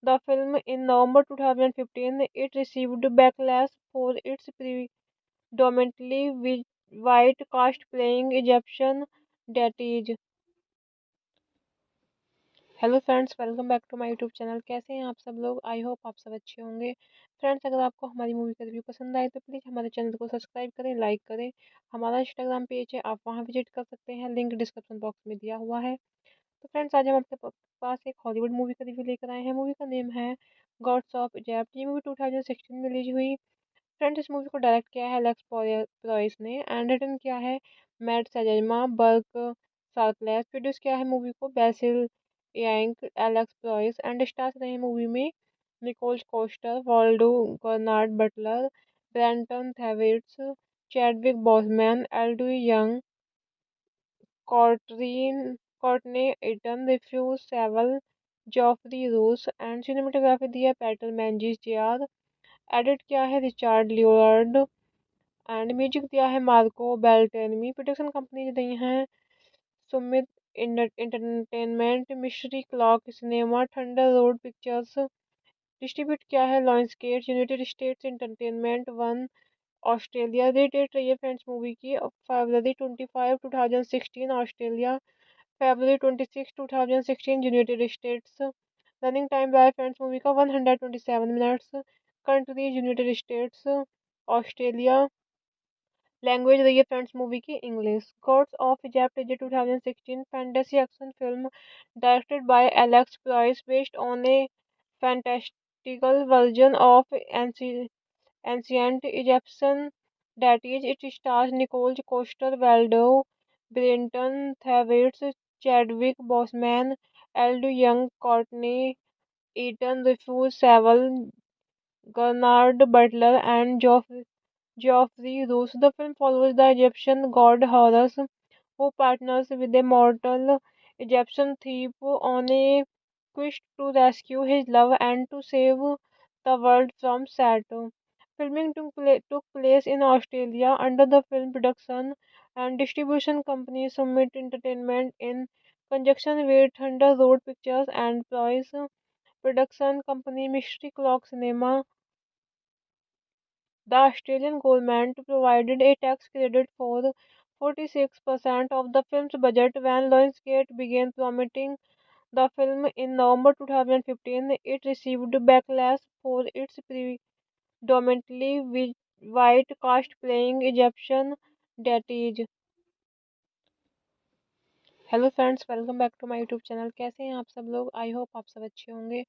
the film in November 2015. It received backlash for its predominantly white cast playing Egyptian deities. Hello friends, welcome back to my YouTube channel. कैसे हैं आप सब लोग? I hope आप सब अच्छे होंगे। Friends, अगर आपको हमारी मूवी का रिव्यू पसंद आए तो प्लीज़ हमारे चैनल को सब्सक्राइब करें, लाइक करें। हमारा इंस्टाग्राम पेज है, आप वहां विजिट कर सकते हैं, लिंक डिस्क्रिप्शन बॉक्स में दिया हुआ है। तो फ्रेंड्स, आज हम आपके पास एक हॉलीवुड मूवी का रिव्यू लेकर आए हैं। मूवी का नेम है गॉड्स ऑफ इजिप्ट। ये मूवी 2016 में रिलीज हुई। फ्रेंड्स, इस मूवी को डायरेक्ट किया है एलेक्स प्रोइस ने एंड रिटन किया है Matt Sazama Burk Sharpless. Produce किया है मूवी को Basil Iwanyk, Alex Proyas and stars रहे मूवी में Nicol Coster, Waldau Bernard Butler, Brenton Thwaites, Chadwick Boseman, Elodie Yung, Courtney Courtney Eaton, Rufus Sewell, Geoffrey Rush and cinematography दी है Peter मैंजिस JR. Edit किया है Richard Leonard and music दिया है Marco बेल्टेनमी। Production company दी हैं Sumit entertainment, mystery clock cinema, thunder road pictures. Distribute किया है Lionsgate, United states entertainment one, Australia. Rated रही है फ्रेंड्स मूवी की February 25, 2016 Australia, February 26, 2016 United states. Running time रहा है फ्रेंड्स मूवी का 127 minutes. Country United states, Australia. Language रही है फ्रेंड्स मूवी की English. God's of Egypt is a 2016 fantasy action film directed by Alex price based on a fantastical version of ancient Egyptian deities. It stars Nicole Coster Waldau, Brenton Thwaites, Chadwick Boseman, Eld Young, Courtney Eaton, Rufus Sewell, Gernard Butler, and Geoffrey Rush. The film follows the Egyptian god Horus, who partners with a mortal Egyptian thief on a quest to rescue his love and to save the world from Saturn. Filming took place in Australia under the film production and distribution company Summit Entertainment in conjunction with Thunder Road Pictures and Price production company Mystery Clock Cinema. The Australian government provided a tax credit for 46% of the film's budget when Lionsgate began promoting the film in November 2015. It received backlash for its predominantly white cast playing Egyptian deities. Hello friends, welcome back to my YouTube channel. कैसे हैं आप सब लोग? I hope आप सब अच्छे होंगे।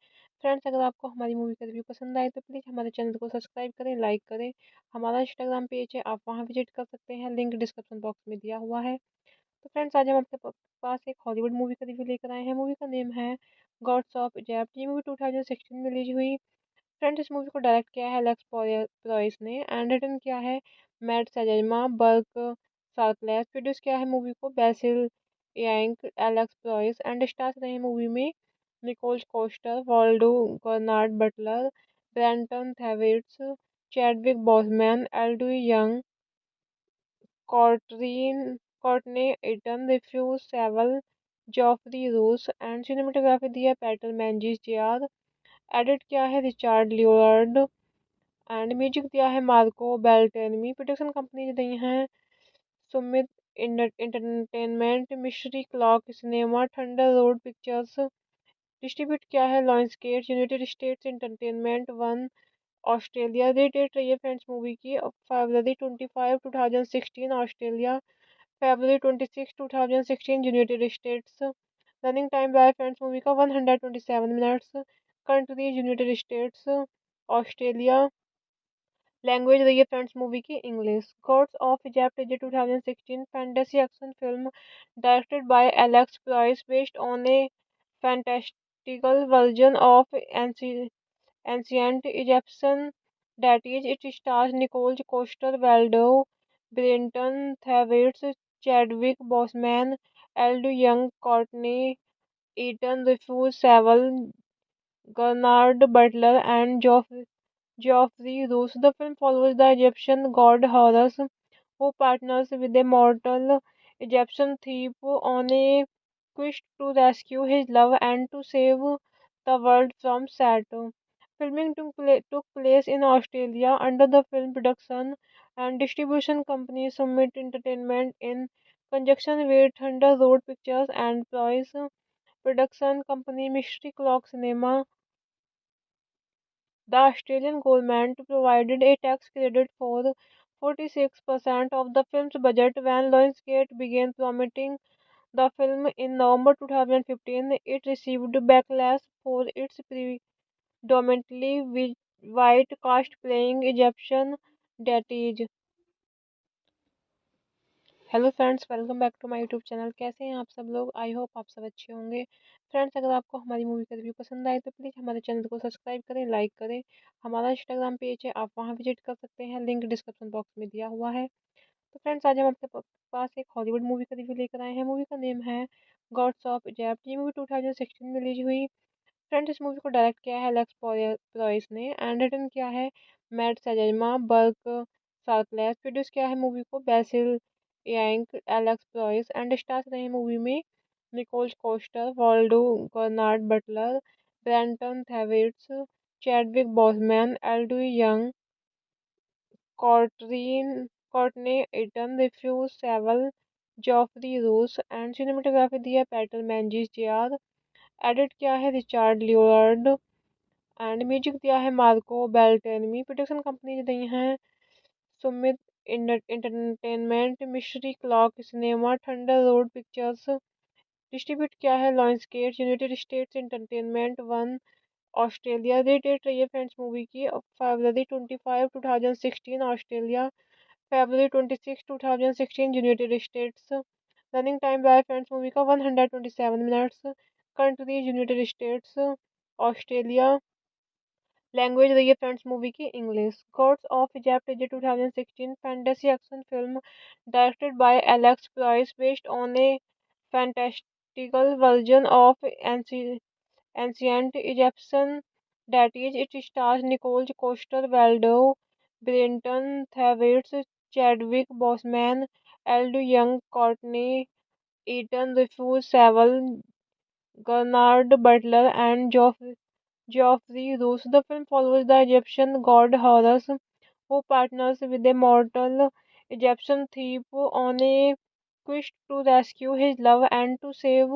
Friends, अगर आपको हमारी मूवी का रिव्यू पसंद आए तो प्लीज़ हमारे चैनल को सब्सक्राइब करें, लाइक करें। हमारा इंस्टाग्राम पेज है, आप वहां विजिट कर सकते हैं, लिंक डिस्क्रिप्शन बॉक्स में दिया हुआ है। तो फ्रेंड्स, आज हम आपके पास एक हॉलीवुड मूवी का रिव्यू लेकर आए हैं। मूवी का नेम है गॉड्स ऑफ इजिप्ट। ये मूवी 2016 में रिलीज हुई। फ्रेंड्स, इस मूवी को डायरेक्ट किया है एलेक्स प्रोइस ने एंड रिटन किया है Matt Sazama Burk Sharpless. Produce किया है मूवी को Basil Iwanyk, Alex Proyas and stars रहे मूवी में Nicol Coster, Waldau Bernard Butler, Brenton Thwaites, Chadwick Boseman, Elodie Yung, Courtney Eaton, Rufus Sewell, Geoffrey Rush and cinematography दी है Peter मैंजिस JR. Edit किया है Richard Leonard and music दिया है Marco बेल्टेनमी। Production company दी हैं Sumit entertainment, mystery clock cinema, thunder road pictures. Distribute किया है Lionsgate, United states entertainment one, Australia. Rated रही है फ्रेंड्स मूवी की February 25, 2016 Australia, February 26, 2016 United states. Running time रहा है फ्रेंड्स मूवी का 127 minutes. Country United states, Australia. Language रही है फ्रेंड्स मूवी की English. God's of Egypt is a 2016 fantasy action film directed by Alex price based on a fantastical version of ancient Egyptian deities. It stars Nicole Coster Waldau, Brenton Thwaites, Chadwick Boseman, Eld Young, Courtney Eaton, Rufus Sewell, Gernard Butler, and Geoffrey Rush. The film follows the Egyptian god Horus, who partners with a mortal Egyptian thief on a quest to rescue his love and to save the world from Saturn. Filming took place in Australia under the film production and distribution company Summit Entertainment in conjunction with Thunder Road Pictures and Price Production company Mystery Clock Cinema. The Australian government provided a tax credit for 46% of the film's budget when Lionsgate began promoting the film in November 2015. It received backlash for its predominantly white cast playing Egyptian deities. Hello friends, welcome back to my YouTube channel. कैसे हैं आप सब लोग? I hope आप सब अच्छे होंगे। Friends, अगर आपको हमारी मूवी का रिव्यू पसंद आए तो प्लीज़ हमारे चैनल को सब्सक्राइब करें, लाइक करें। हमारा इंस्टाग्राम पेज है, आप वहां विजिट कर सकते हैं, लिंक डिस्क्रिप्शन बॉक्स में दिया हुआ है। तो फ्रेंड्स, आज हम आपके पास एक हॉलीवुड मूवी का रिव्यू लेकर आए हैं। मूवी का नेम है गॉड्स ऑफ इजिप्ट। ये मूवी 2016 में रिलीज हुई। फ्रेंड्स, इस मूवी को डायरेक्ट किया है एलेक्स प्रॉयस ने एंड रिटन किया है Matt Sazama Burk Sharpless. Produce किया है मूवी को Basil Iwanyk, Alex Proyas and stars रहे मूवी में Nicol Coster, Waldau Bernard Butler, Brenton Thwaites, Chadwick Boseman, Elodie Yung, Courtney Eaton, Rufus Sewell, Geoffrey Rush and cinematography दी है Peter मैंजिस JR. Edit किया है Richard Leonard and music दिया है Marco बेल्टेनमी। Production company दी हैं Sumit entertainment, mystery clock cinema, thunder road pictures. Distribute किया है Lionsgate, United states entertainment one, Australia. Rated रही है फ्रेंड्स मूवी की फरवरी 25 2016 ऑस्ट्रेलिया, फरवरी 26 2016 यूनाइटेड स्टेट्स। रनिंग टाइम रहा है फ्रेंड्स मूवी का 127 minutes. Country United states, Australia. Language रही है फ्रेंड्स मूवी की English. God's of Egypt is a 2016 fantasy action film directed by Alex price based on a fantastical version of ancient Egyptian deities. It stars Nicole Coster Waldau, Brenton Thwaites, Chadwick Boseman, Eld Young, Courtney Eaton, Rufus Sewell, Gernard Butler, and Geoffrey Roos. The film follows the Egyptian god Horus, who partners with a mortal Egyptian thief on a quest to rescue his love and to save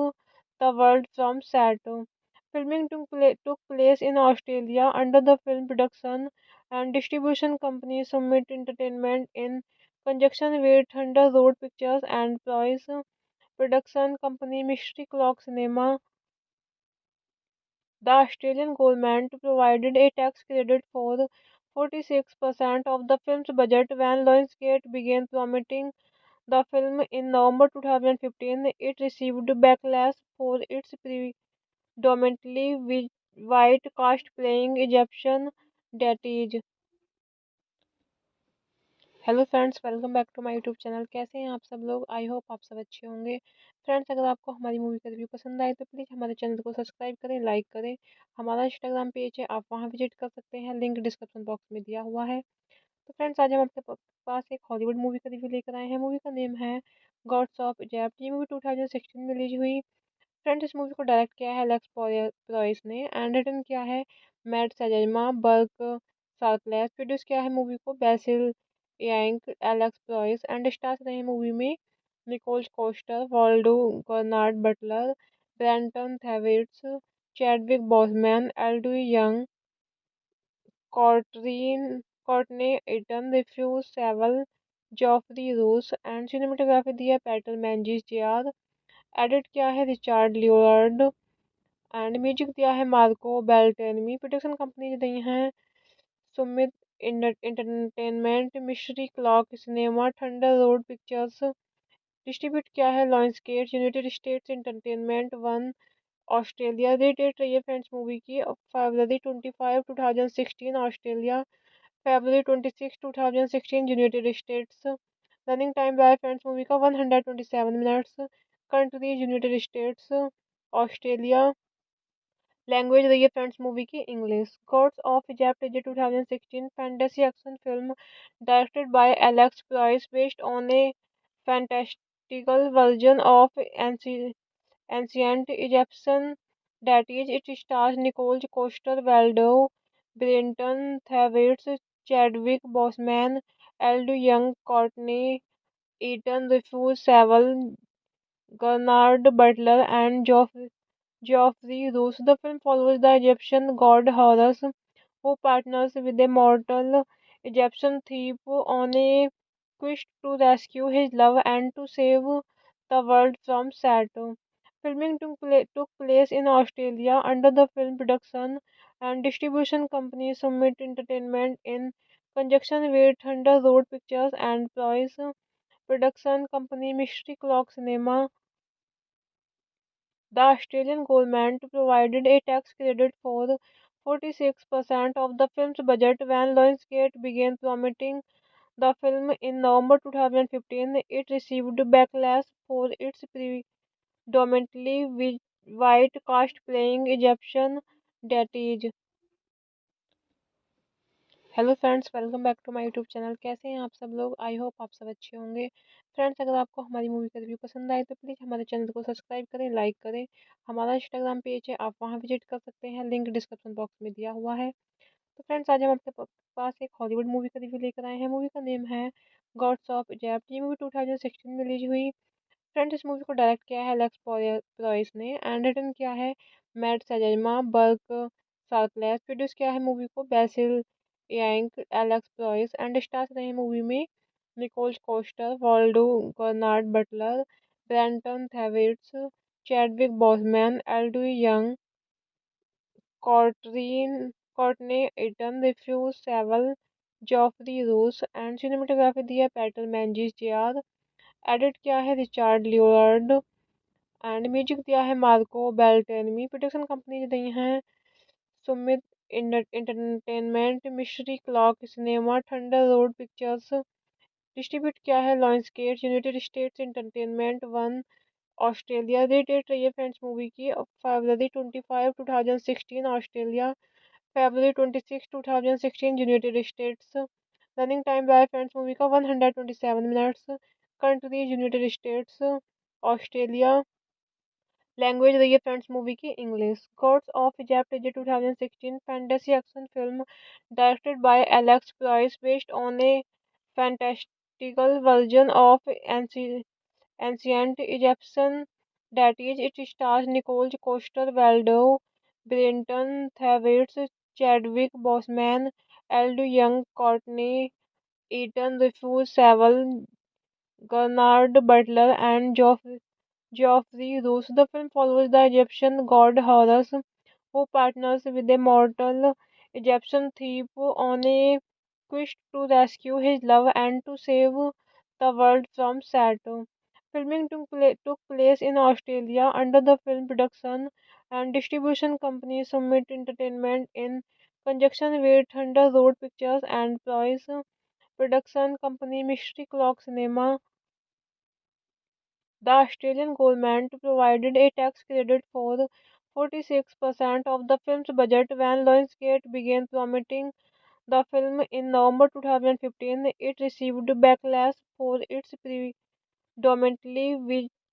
the world from Set. Filming took place in Australia under the film production and distribution company Summit Entertainment in conjunction with Thunder Road Pictures and Price production company Mystery Clock Cinema. The Australian government provided a tax credit for 46% of the film's budget when Lionsgate began promoting the film in November 2015. It received backlash for its predominantly white cast playing Egyptian deities. Hello friends, welcome back to my YouTube channel. कैसे हैं आप सब लोग? I hope आप सब अच्छे होंगे। Friends, अगर आपको हमारी मूवी का रिव्यू पसंद आए तो प्लीज़ हमारे चैनल को सब्सक्राइब करें, लाइक करें। हमारा इंस्टाग्राम पेज है, आप वहां विजिट कर सकते हैं, लिंक डिस्क्रिप्शन बॉक्स में दिया हुआ है। तो फ्रेंड्स, आज हम आपके पास एक हॉलीवुड मूवी का रिव्यू लेकर आए हैं। मूवी का नेम है गॉड्स ऑफ इजिप्ट। ये मूवी 2016 में रिलीज हुई। फ्रेंड्स, इस मूवी को डायरेक्ट किया है एलेक्स प्रॉयस ने एंड रिटन किया है Matt Sazama Burk Sharpless. Produce किया है मूवी को Basil Iwanyk, Alex Proyas and stars रहे मूवी में Nicol Coster, Waldau Bernard Butler, Brenton Thwaites, Chadwick Boseman, Elodie Yung, Courtney Eaton, Rufus Sewell, Geoffrey Rush and cinematography दी है Peter मैंजिस JR. Edit किया है Richard Leonard and music दिया है Marco बेल्टेनमी। Production company दी हैं Sumit entertainment, mystery clock cinema, thunder road pictures. Distribute किया है Lionsgate, United states entertainment one, Australia. Rated रही है फ्रेंड्स मूवी की फरवरी 25 2016 ऑस्ट्रेलिया, फरवरी 26 2016 यूनाइटेड स्टेट्स। रनिंग टाइम रहा है फ्रेंड्स मूवी का 127 minutes. Country United states, Australia. Language रही है फ्रेंड्स मूवी की English. God's of Egypt is a 2016 fantasy action film directed by Alex price based on a fantastical version of ancient Egyptian deities. It stars Nicole Coster Waldau, Brenton Thwaites, Chadwick Boseman, Eld Young, Courtney Eaton, Rufus Sewell, Gernard Butler, and Geoffrey Rush. The film follows the Egyptian god Horus, who partners with a mortal Egyptian thief on a quest to rescue his love and to save the world from Saturn. Filming took place in Australia under the film production and distribution company Summit Entertainment in conjunction with Thunder Road Pictures and Ploys production company Mystery Clock Cinema. The Australian government provided a tax credit for 46% of the film's budget when Lionsgate began promoting the film in November 2015. It received backlash for its predominantly white cast playing Egyptian deities. Hello friends, welcome back to my YouTube channel. कैसे हैं आप सब लोग? I hope आप सब अच्छे होंगे। Friends, अगर आपको हमारी मूवी का रिव्यू पसंद आए तो प्लीज़ हमारे चैनल को सब्सक्राइब करें, लाइक करें। हमारा इंस्टाग्राम पेज है, आप वहां विजिट कर सकते हैं, लिंक डिस्क्रिप्शन बॉक्स में दिया हुआ है। तो फ्रेंड्स, आज हम आपके पास एक हॉलीवुड मूवी का रिव्यू लेकर आए हैं। मूवी का नेम है गॉड्स ऑफ इजिप्ट। ये मूवी 2016 में रिलीज हुई। फ्रेंड्स, इस मूवी को डायरेक्ट किया है एलेक्स प्रोइस ने एंड रिटन किया है Matt Sazama Burk Sharpless. Produce किया है मूवी को Basil Iwanyk, Alex Proyas and stars रहे मूवी में Nicol Coster, Waldau Bernard Butler, Brenton Thwaites, Chadwick Boseman, Elodie Yung, Courtney Courtney Eaton, Rufus Sewell, Geoffrey Rush and cinematography दी है Peter मैंजिस JR. Edit किया है Richard Leonard and music दिया है Marco बेल्टेनमी। Production company दी हैं Sumit entertainment, mystery clock cinema, thunder road pictures. Distribute किया है Lionsgate, United states entertainment one, Australia. Rated रही है फ्रेंड्स मूवी की February 25, 2016 Australia, February 26, 2016 United states. Running time रहा है फ्रेंड्स मूवी का 127 minutes. Country United states, Australia. Language रही है फ्रेंड्स मूवी की English. God's of Egypt is a 2016 fantasy action film directed by Alex price based on a fantastical version of ancient Egyptian deities. It stars Nicole Coster Waldau, Brenton Thwaites, Chadwick Boseman, Eld Young, Courtney Eaton, Rufus Sewell, Bernard Butler, and Geoffrey Rush. The film follows the Egyptian god Horus, who partners with a mortal Egyptian thief on a quest to rescue his love and to save the world from Saturn. Filming took place in Australia under the film production and distribution company Summit Entertainment in conjunction with Thunder Road Pictures and Ploys production company Mystery Clock Cinema. The Australian government provided a tax credit for 46% of the film's budget when Lionsgate began promoting the film in November 2015. It received backlash for its predominantly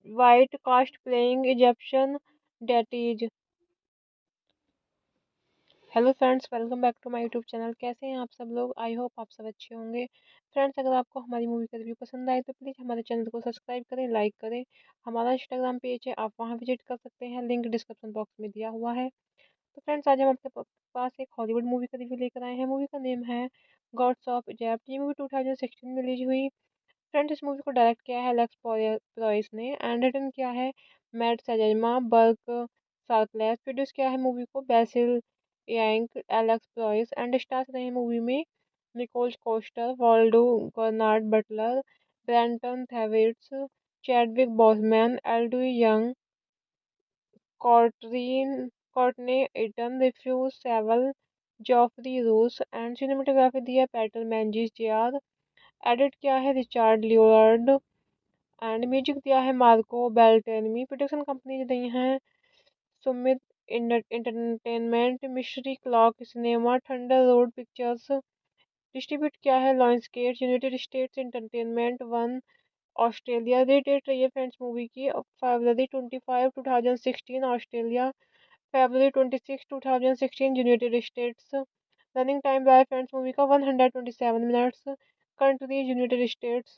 white cast playing Egyptian deities. Hello friends, welcome back to my YouTube channel. कैसे हैं आप सब लोग? I hope आप सब अच्छे होंगे। Friends, अगर आपको हमारी मूवी का रिव्यू पसंद आए तो प्लीज़ हमारे चैनल को सब्सक्राइब करें, लाइक करें। हमारा इंस्टाग्राम पेज है, आप वहां विजिट कर सकते हैं, लिंक डिस्क्रिप्शन बॉक्स में दिया हुआ है। तो फ्रेंड्स, आज हम आपके पास एक हॉलीवुड मूवी का रिव्यू लेकर आए हैं। मूवी का नेम है गॉड्स ऑफ इजिप्ट। ये मूवी 2016 में रिलीज हुई। फ्रेंड्स, इस मूवी को डायरेक्ट किया है एलेक्स प्रोइस ने एंड रिटन किया है Matt Sazama Burk Sharpless. Produce किया है मूवी को Basil Iwanyk, Alex Proyas and stars रहे मूवी में Nicol Coster, Waldau Bernard Butler, Brenton Thwaites, Chadwick Boseman, Elodie Yung, Courtney Eaton, Rufus Sewell, Geoffrey Rush and cinematography दी है Peter मैंजिस JR. Edit किया है Richard Leonard and music दिया है Marco बेल्टेनमी। Production company दी हैं Sumit entertainment, mystery clock cinema, thunder road pictures. Distribute किया है Lionsgate, United states entertainment one, Australia. Rated रही है फ्रेंड्स मूवी की February 25, 2016 Australia, February 26, 2016 United states. Running time रहा है फ्रेंड्स मूवी का 127 minutes. Country United states,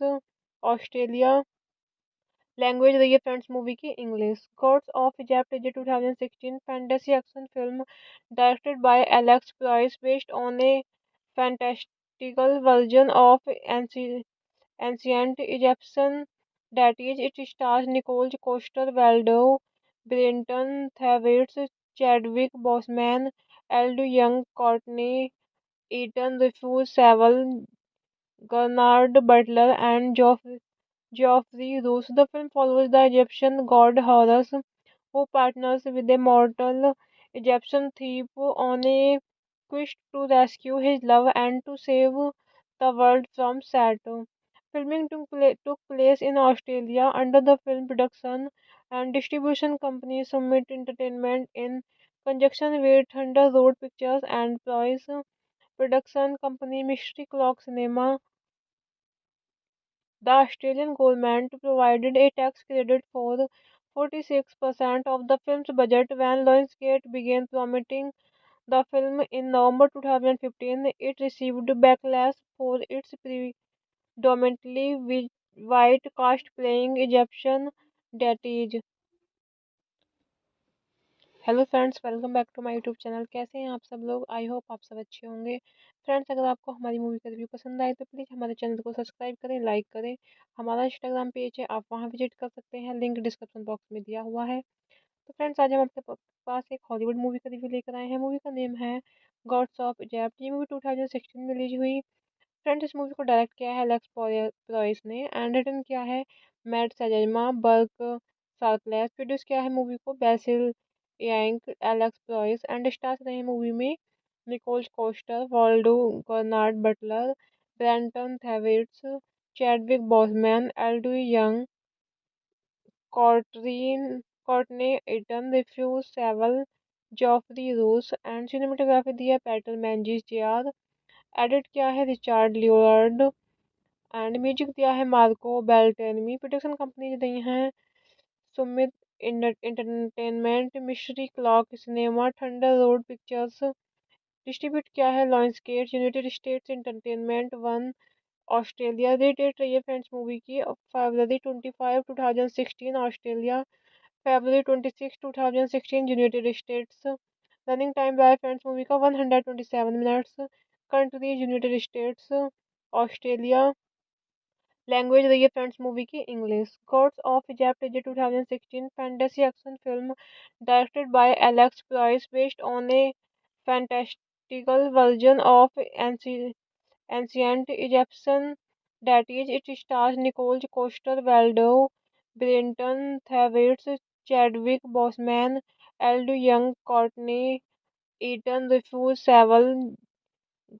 Australia. Language रही है फ्रेंड्स मूवी की English. God's of Egypt is a 2016 fantasy action film directed by Alex price based on a fantastical version of ancient Egyptian deities. It stars Nicole Coster Waldau, Brenton Thwaites, Chadwick Boseman, Eld Young, Courtney Eaton, Rufus Sewell, Gernard Butler, and Geoffrey Rush. The film follows the Egyptian god Horus, who partners with a mortal Egyptian thief on a quest to rescue his love and to save the world from Saturn. Filming took place in Australia under the film production and distribution company Summit Entertainment in conjunction with Thunder Road Pictures and Price production company Mystery Clock Cinema. The Australian government provided a tax credit for 46% of the film's budget when Lionsgate began promoting the film in November 2015. It received backlash for its predominantly white cast playing Egyptian deities. Hello friends, welcome back to my YouTube channel. कैसे हैं आप सब लोग? I hope आप सब अच्छे होंगे। Friends, अगर आपको हमारी मूवी का रिव्यू पसंद आए तो प्लीज़ हमारे चैनल को सब्सक्राइब करें, लाइक करें। हमारा इंस्टाग्राम पेज है, आप वहां विजिट कर सकते हैं, लिंक डिस्क्रिप्शन बॉक्स में दिया हुआ है। तो फ्रेंड्स, आज हम आपके पास एक हॉलीवुड मूवी का रिव्यू लेकर आए हैं। मूवी का नेम है गॉड्स ऑफ इजिप्ट। ये मूवी 2016 में रिलीज हुई। फ्रेंड्स, इस मूवी को डायरेक्ट किया है एलेक्स प्रॉयस ने एंड रिटन किया है Matt Sazama Burk Sharpless. Produce किया है मूवी को Basil Iwanyk, Alex Proyas and stars रहे मूवी में Nicol Coster, Waldau, Bernard Butler, Brenton Thwaites, Chadwick Boseman, Elodie Yung, Courtney Eaton, Rufus Sewell, Geoffrey Rush and cinematography दी है Peter मैंजिस JR. Edit किया है Richard Leonard and music दिया है Marco बेल्टेनमी। Production company दी हैं Sumit entertainment, mystery clock cinema, thunder road pictures. Distribute किया है Lionsgate, United states entertainment one, Australia. Rated रही है फ्रेंड्स मूवी की February 25, 2016 Australia, February 26, 2016 United states. Running time रहा है फ्रेंड्स मूवी का 127 minutes. Country United states, Australia. Language रही है फ्रेंड्स मूवी की English. God's of Egypt is a 2016 fantasy action film directed by Alex price based on a fantastical version of ancient Egyptian deities. It stars Nicole Coster Waldau, Brenton Thwaites, Chadwick Boseman, Eld Young, Courtney Eaton, Rufus Sewell,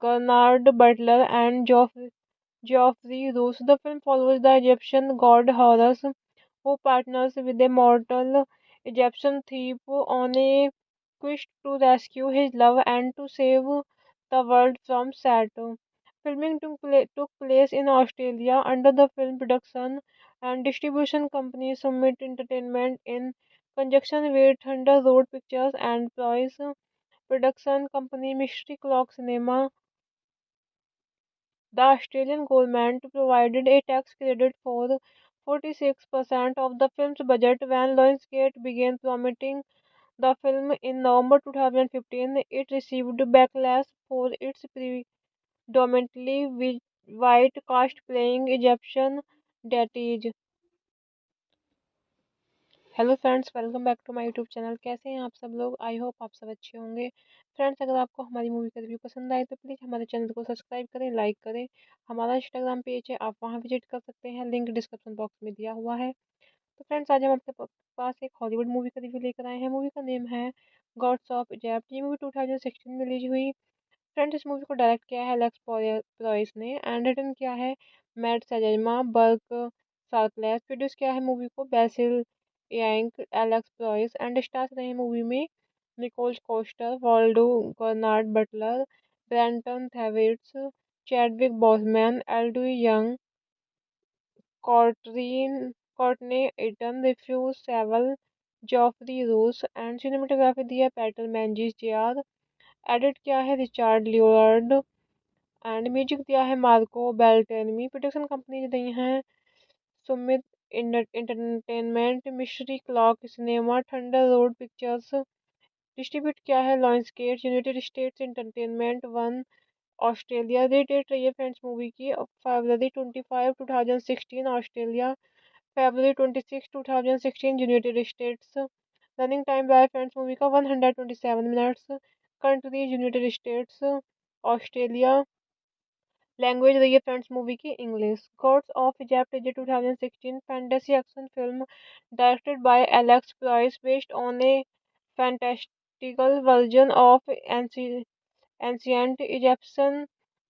Gernard Butler, and Geoffrey Rush. The film follows the Egyptian god Horus, who partners with a mortal Egyptian thief on a quest to rescue his love and to save the world from Saturn. Filming took place in Australia under the film production and distribution company Summit Entertainment in conjunction with Thunder Road Pictures and Price production company Mystery Clock Cinema. The Australian government provided a tax credit for 46% of the film's budget when Lionsgate began promoting the film in November 2015. It received backlash for its predominantly white cast playing Egyptian deities. Hello friends, welcome back to my YouTube channel. कैसे हैं आप सब लोग? I hope आप सब अच्छे होंगे। Friends, अगर आपको हमारी मूवी का रिव्यू पसंद आए तो प्लीज़ हमारे चैनल को सब्सक्राइब करें, लाइक करें। हमारा इंस्टाग्राम पेज है, आप वहां विजिट कर सकते हैं, लिंक डिस्क्रिप्शन बॉक्स में दिया हुआ है। तो फ्रेंड्स, आज हम आपके पास एक हॉलीवुड मूवी का रिव्यू लेकर आए हैं। मूवी का नेम है गॉड्स ऑफ इजिप्ट। ये मूवी 2016 में रिलीज हुई। फ्रेंड्स, इस मूवी को डायरेक्ट किया है एलेक्स प्रॉयस ने एंड रिटन किया है Matt Sazama Burk Sharpless. Produce किया है मूवी को Basil Iwanyk, Alex Proyas and stars रहे मूवी में Nicol Coster, Waldau, Bernard Butler, Brenton Thwaites, Chadwick Boseman, Elodie Yung, Courtney Eaton, Rufus Sewell, Geoffrey Rush and cinematography दी है Peter मैंजिस JR. Edit किया है Richard Leonard and music दिया है Marco बेल्टेनमी। Production company दी हैं Sumit entertainment, mystery clock cinema, thunder road pictures. Distribute क्या है, Lionsgate, United states entertainment one, Australia. Rate रही है फ्रेंड्स मूवी की February 25, 2016 Australia, February 26, 2016 United states. Running time रहा है फ्रेंड्स मूवी का 127 minutes. Country United states, Australia. Language रही है फ्रेंड्स मूवी की English. God's of Egypt is 2016 fantasy action film directed by Alex Proyas based on a fantastical version of ancient Egyptian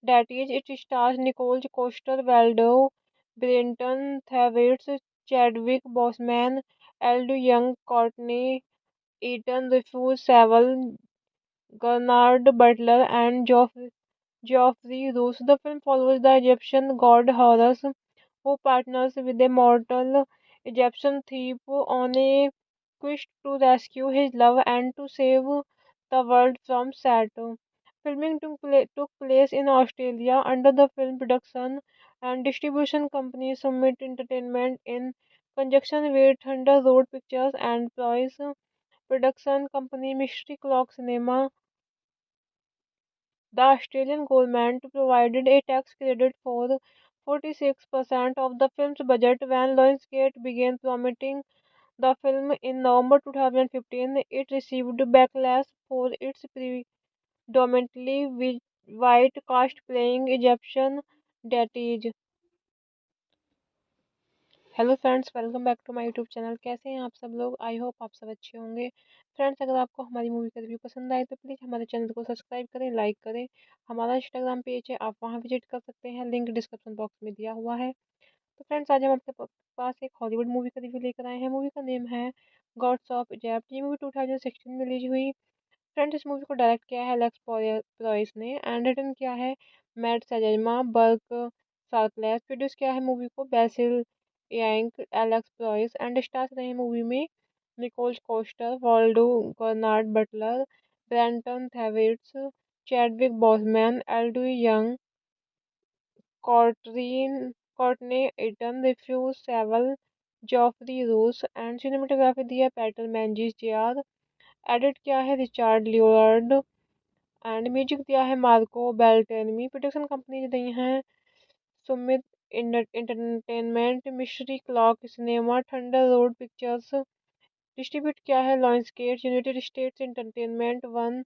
deities. It stars Nicole Coster Waldau, Brenton Thwaites, Chadwick Boseman, Eld Young, Courtney Eaton, Rufus Sewell, Gernard Butler, and Geoffrey Rush. The film follows the Egyptian god Horus, who partners with a mortal Egyptian thief on a quest to rescue his love and to save the world from Saturn. Filming took place in Australia under the film production and distribution company Summit Entertainment in conjunction with Thunder Road Pictures and Ploys production company Mystery Clock Cinema. The Australian government provided a tax credit for 46% of the film's budget when Lionsgate began promoting the film in November 2015. It received backlash for its predominantly white cast playing Egyptian deities. Hello friends, welcome back to my YouTube channel. कैसे हैं आप सब लोग? I hope आप सब अच्छे होंगे। Friends, अगर आपको हमारी मूवी का रिव्यू पसंद आए तो प्लीज़ हमारे चैनल को सब्सक्राइब करें, लाइक करें। हमारा इंस्टाग्राम पेज है, आप वहां विजिट कर सकते हैं, लिंक डिस्क्रिप्शन बॉक्स में दिया हुआ है। तो फ्रेंड्स, आज हम आपके पास एक हॉलीवुड मूवी का रिव्यू लेकर आए हैं। मूवी का नेम है गॉड्स ऑफ इजिप्ट। ये मूवी 2016 में रिलीज हुई। फ्रेंड्स, इस मूवी को डायरेक्ट किया है एलेक्स प्रॉयस ने एंड रिटन किया है Matt Sazama Burk Sharpless. Produce किया है मूवी को Basil Iwanyk, Alex Proyas and stars रहे मूवी में Nicol Coster, Waldau, Bernard Butler, Brenton Thwaites, Chadwick Boseman, Elodie Yung, Courtney Eaton, Rufus Sewell, Geoffrey Rush and cinematography दी है Peter मैंजिस JR. Edit किया है Richard Leonard and music दिया है Marco बेल्टेनमी। Production company दी हैं Sumit entertainment, mystery clock cinema, thunder road pictures. Distribute किया है Lionsgate, United states entertainment one,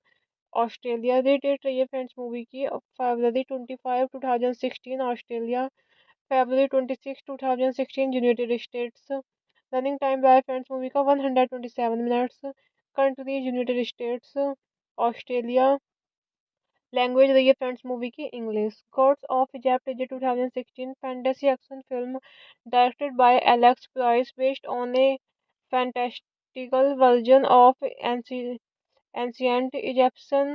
Australia. Rate रही है फ्रेंड्स मूवी की February 25, 2016 Australia, February 26, 2016 United states. Running time रहा है फ्रेंड्स मूवी का 127 minutes. Country United states, Australia. Language रही है फ्रेंड्स मूवी की English. God's of Egypt is 2016 fantasy action film directed by Alex Proyas based on a fantastical version of ancient Egyptian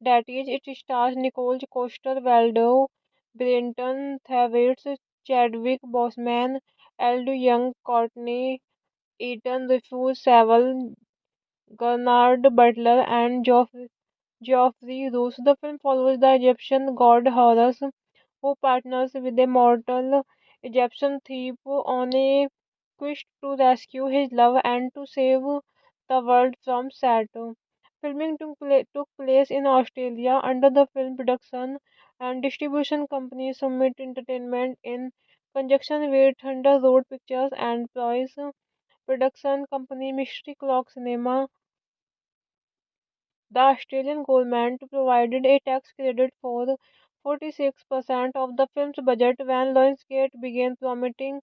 deities. It stars Nicole Coster Waldau, Brenton Thwaites, Chadwick Boseman, Eld Young, Courtney Eaton, Rufus Sewell, Gernard Butler, and Geoffrey Rush. The film follows the Egyptian god Horus, who partners with a mortal Egyptian thief on a quest to rescue his love and to save the world from Saturn. Filming took place in Australia under the film production and distribution company Summit Entertainment in conjunction with Thunder Road Pictures and Ploys production company Mystery Clock Cinema. The Australian government provided a tax credit for 46% of the film's budget when Lionsgate began promoting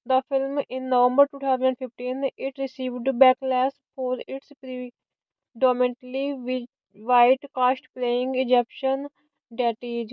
the film in November 2015. It received backlash for its predominantly white cast playing Egyptian deities.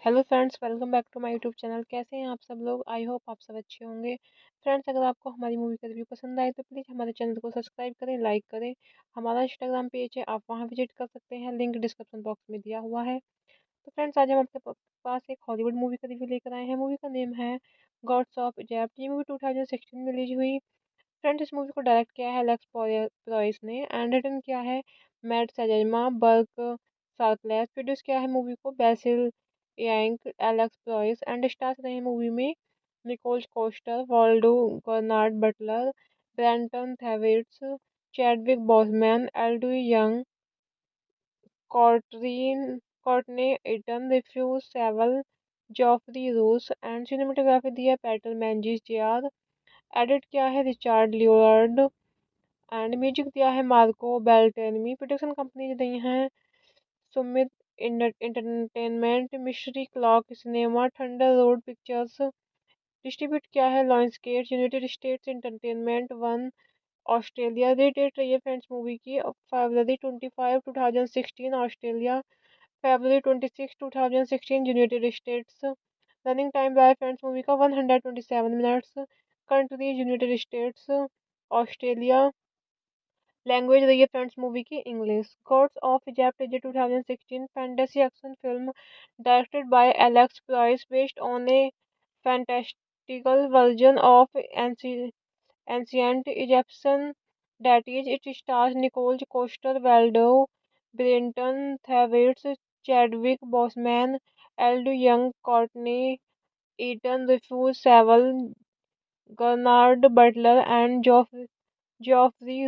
Hello friends, welcome back to my YouTube channel. कैसे हैं आप सब लोग? I hope आप सब अच्छे होंगे। Friends, अगर आपको हमारी मूवी का रिव्यू पसंद आए तो प्लीज़ हमारे चैनल को सब्सक्राइब करें, लाइक करें। हमारा इंस्टाग्राम पेज है, आप वहां विजिट कर सकते हैं, लिंक डिस्क्रिप्शन बॉक्स में दिया हुआ है। तो फ्रेंड्स, आज हम आपके पास एक हॉलीवुड मूवी का रिव्यू लेकर आए हैं। मूवी का नेम है गॉड्स ऑफ इजिप्ट। ये मूवी 2016 में रिलीज हुई। फ्रेंड्स, इस मूवी को डायरेक्ट किया है एलेक्स प्रॉयस ने एंड रिटन किया है Matt Sazama Burk Sharpless. Produce किया है मूवी को Basil Iwanyk, Alex Proyas and stars रहे मूवी में Nicole Coster, Waldo Bernard Butler, Brenton Thwaites, Chadwick Boseman, Elodie Young, Courtney Eaton, Refuse Sewell, Geoffrey Roos and cinematography दी है Peter मैंजिस JR. Edit किया है Richard Leonard and music दिया है Marco बेल्टेनमी। Production company दी हैं Sumit entertainment, mystery clock cinema, thunder road pictures. Distribute किया है Lionsgate, United states entertainment one, Australia. Rated रही है फ्रेंड्स मूवी की February 25, 2016 Australia, February 26, 2016 United states. Running time रहा है फ्रेंड्स मूवी का 127 minutes. Country United states, Australia. Language रही है फ्रेंड्स मूवी की English. God's of Egypt is a 2016 fantasy action film directed by Alex price based on a fantastical version of ancient Egyptian deities. It stars Nicole Coster Waldau, Brenton Thwaites, Chadwick Boseman, Elodie Young, Courtney Eaton, Refuse Sewell, Bernard Butler, and Geoffrey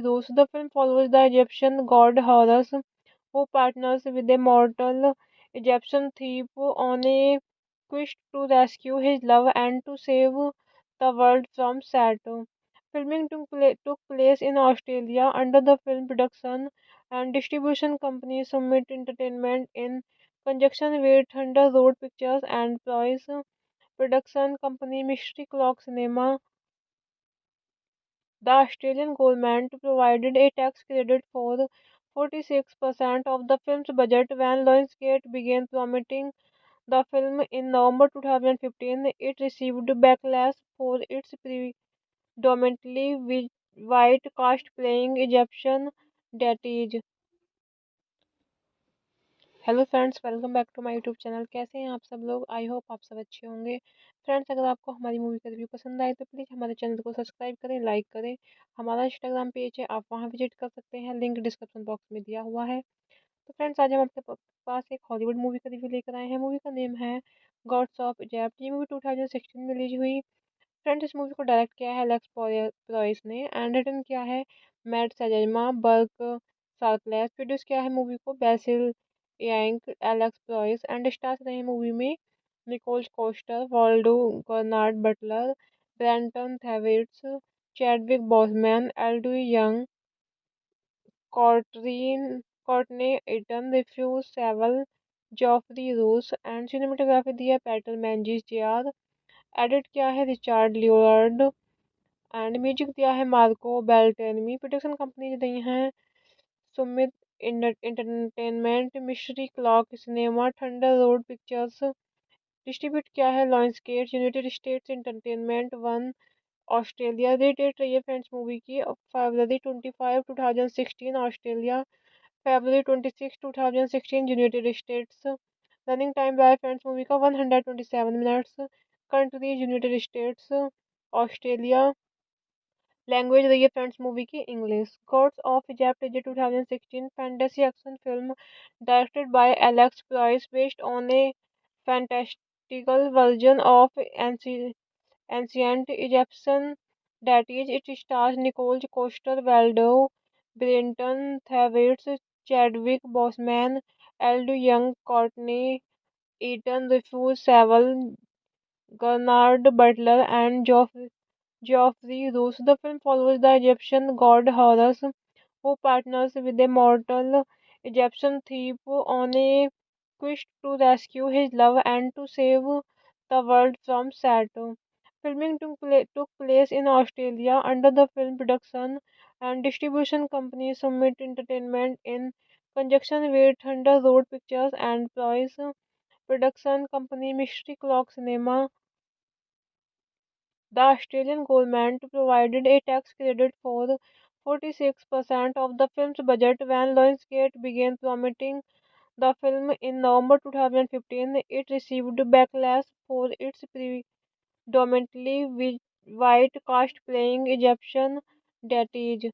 Roos. The film follows the Egyptian god Horus, who partners with a mortal Egyptian thief on a quest to rescue his love and to save the world from Saturn. Filming took place in Australia under the film production and distribution company Summit Entertainment in conjunction with Thunder Road Pictures and Ploys production company Mystery Clock Cinema. The Australian government provided a tax credit for 46% of the film's budget when Lionsgate began promoting the film in November 2015. It received backlash for its predominantly white cast playing Egyptian deities. Hello friends, welcome back to my YouTube channel. कैसे हैं आप सब लोग? I hope आप सब अच्छे होंगे। Friends, अगर आपको हमारी मूवी का रिव्यू पसंद आए तो प्लीज़ हमारे चैनल को सब्सक्राइब करें, लाइक करें। हमारा इंस्टाग्राम पेज है, आप वहां विजिट कर सकते हैं, लिंक डिस्क्रिप्शन बॉक्स में दिया हुआ है। तो फ्रेंड्स, आज हम आपके पास एक हॉलीवुड मूवी का रिव्यू लेकर आए हैं। मूवी का नेम है गॉड्स ऑफ इजिप्ट। ये मूवी 2016 में रिलीज हुई। फ्रेंड्स, इस मूवी को डायरेक्ट किया है एलेक्स प्रॉयस ने एंड रिटन किया है Matt Sazama Burk Sharpless. Produce किया है मूवी को Basil Iwanyk, Alex Proyas and stars रहे मूवी में Nicol Coster, Waldau Bernard Butler, Brenton Thwaites, Chadwick Boseman, Elodie Yung, Courtney Eaton, Rufus Sewell, Geoffrey Rush and cinematography दी है Peter मैंजिस JR. Edit किया है Richard Leonard and music दिया है Marco बेल्टेनमी। Production company दी हैं Sumit entertainment, mystery clock cinema, thunder road pictures. Distribute किया है Lionsgate, United states entertainment one, Australia. Rated रही है फ्रेंड्स मूवी की February 25, 2016 Australia, February 26, 2016 United states. Running time रहा है फ्रेंड्स मूवी का 127 minutes. Country United states, Australia. Language रही है फ्रेंड्स मूवी की English. God's of Egypt is a 2016 fantasy action film directed by Alex price based on a fantastical version of ancient Egyptian deities. It stars Nicole Coster Waldau, Brenton Thwaites, Chadwick Boseman, Elodie Young, Courtney Eaton, Refuse Sewell, Bernard Butler, and Geoffrey Roos. The film follows the Egyptian god Horus, who partners with a mortal Egyptian thief on a quest to rescue his love and to save the world from Saturn. Filming took place in Australia under the film production and distribution company Summit Entertainment in conjunction with Thunder Road Pictures and Ploys production company Mystery Clock Cinema. The Australian government provided a tax credit for 46% of the film's budget when Lionsgate began promoting the film in November 2015. It received backlash for its predominantly white cast playing Egyptian deities.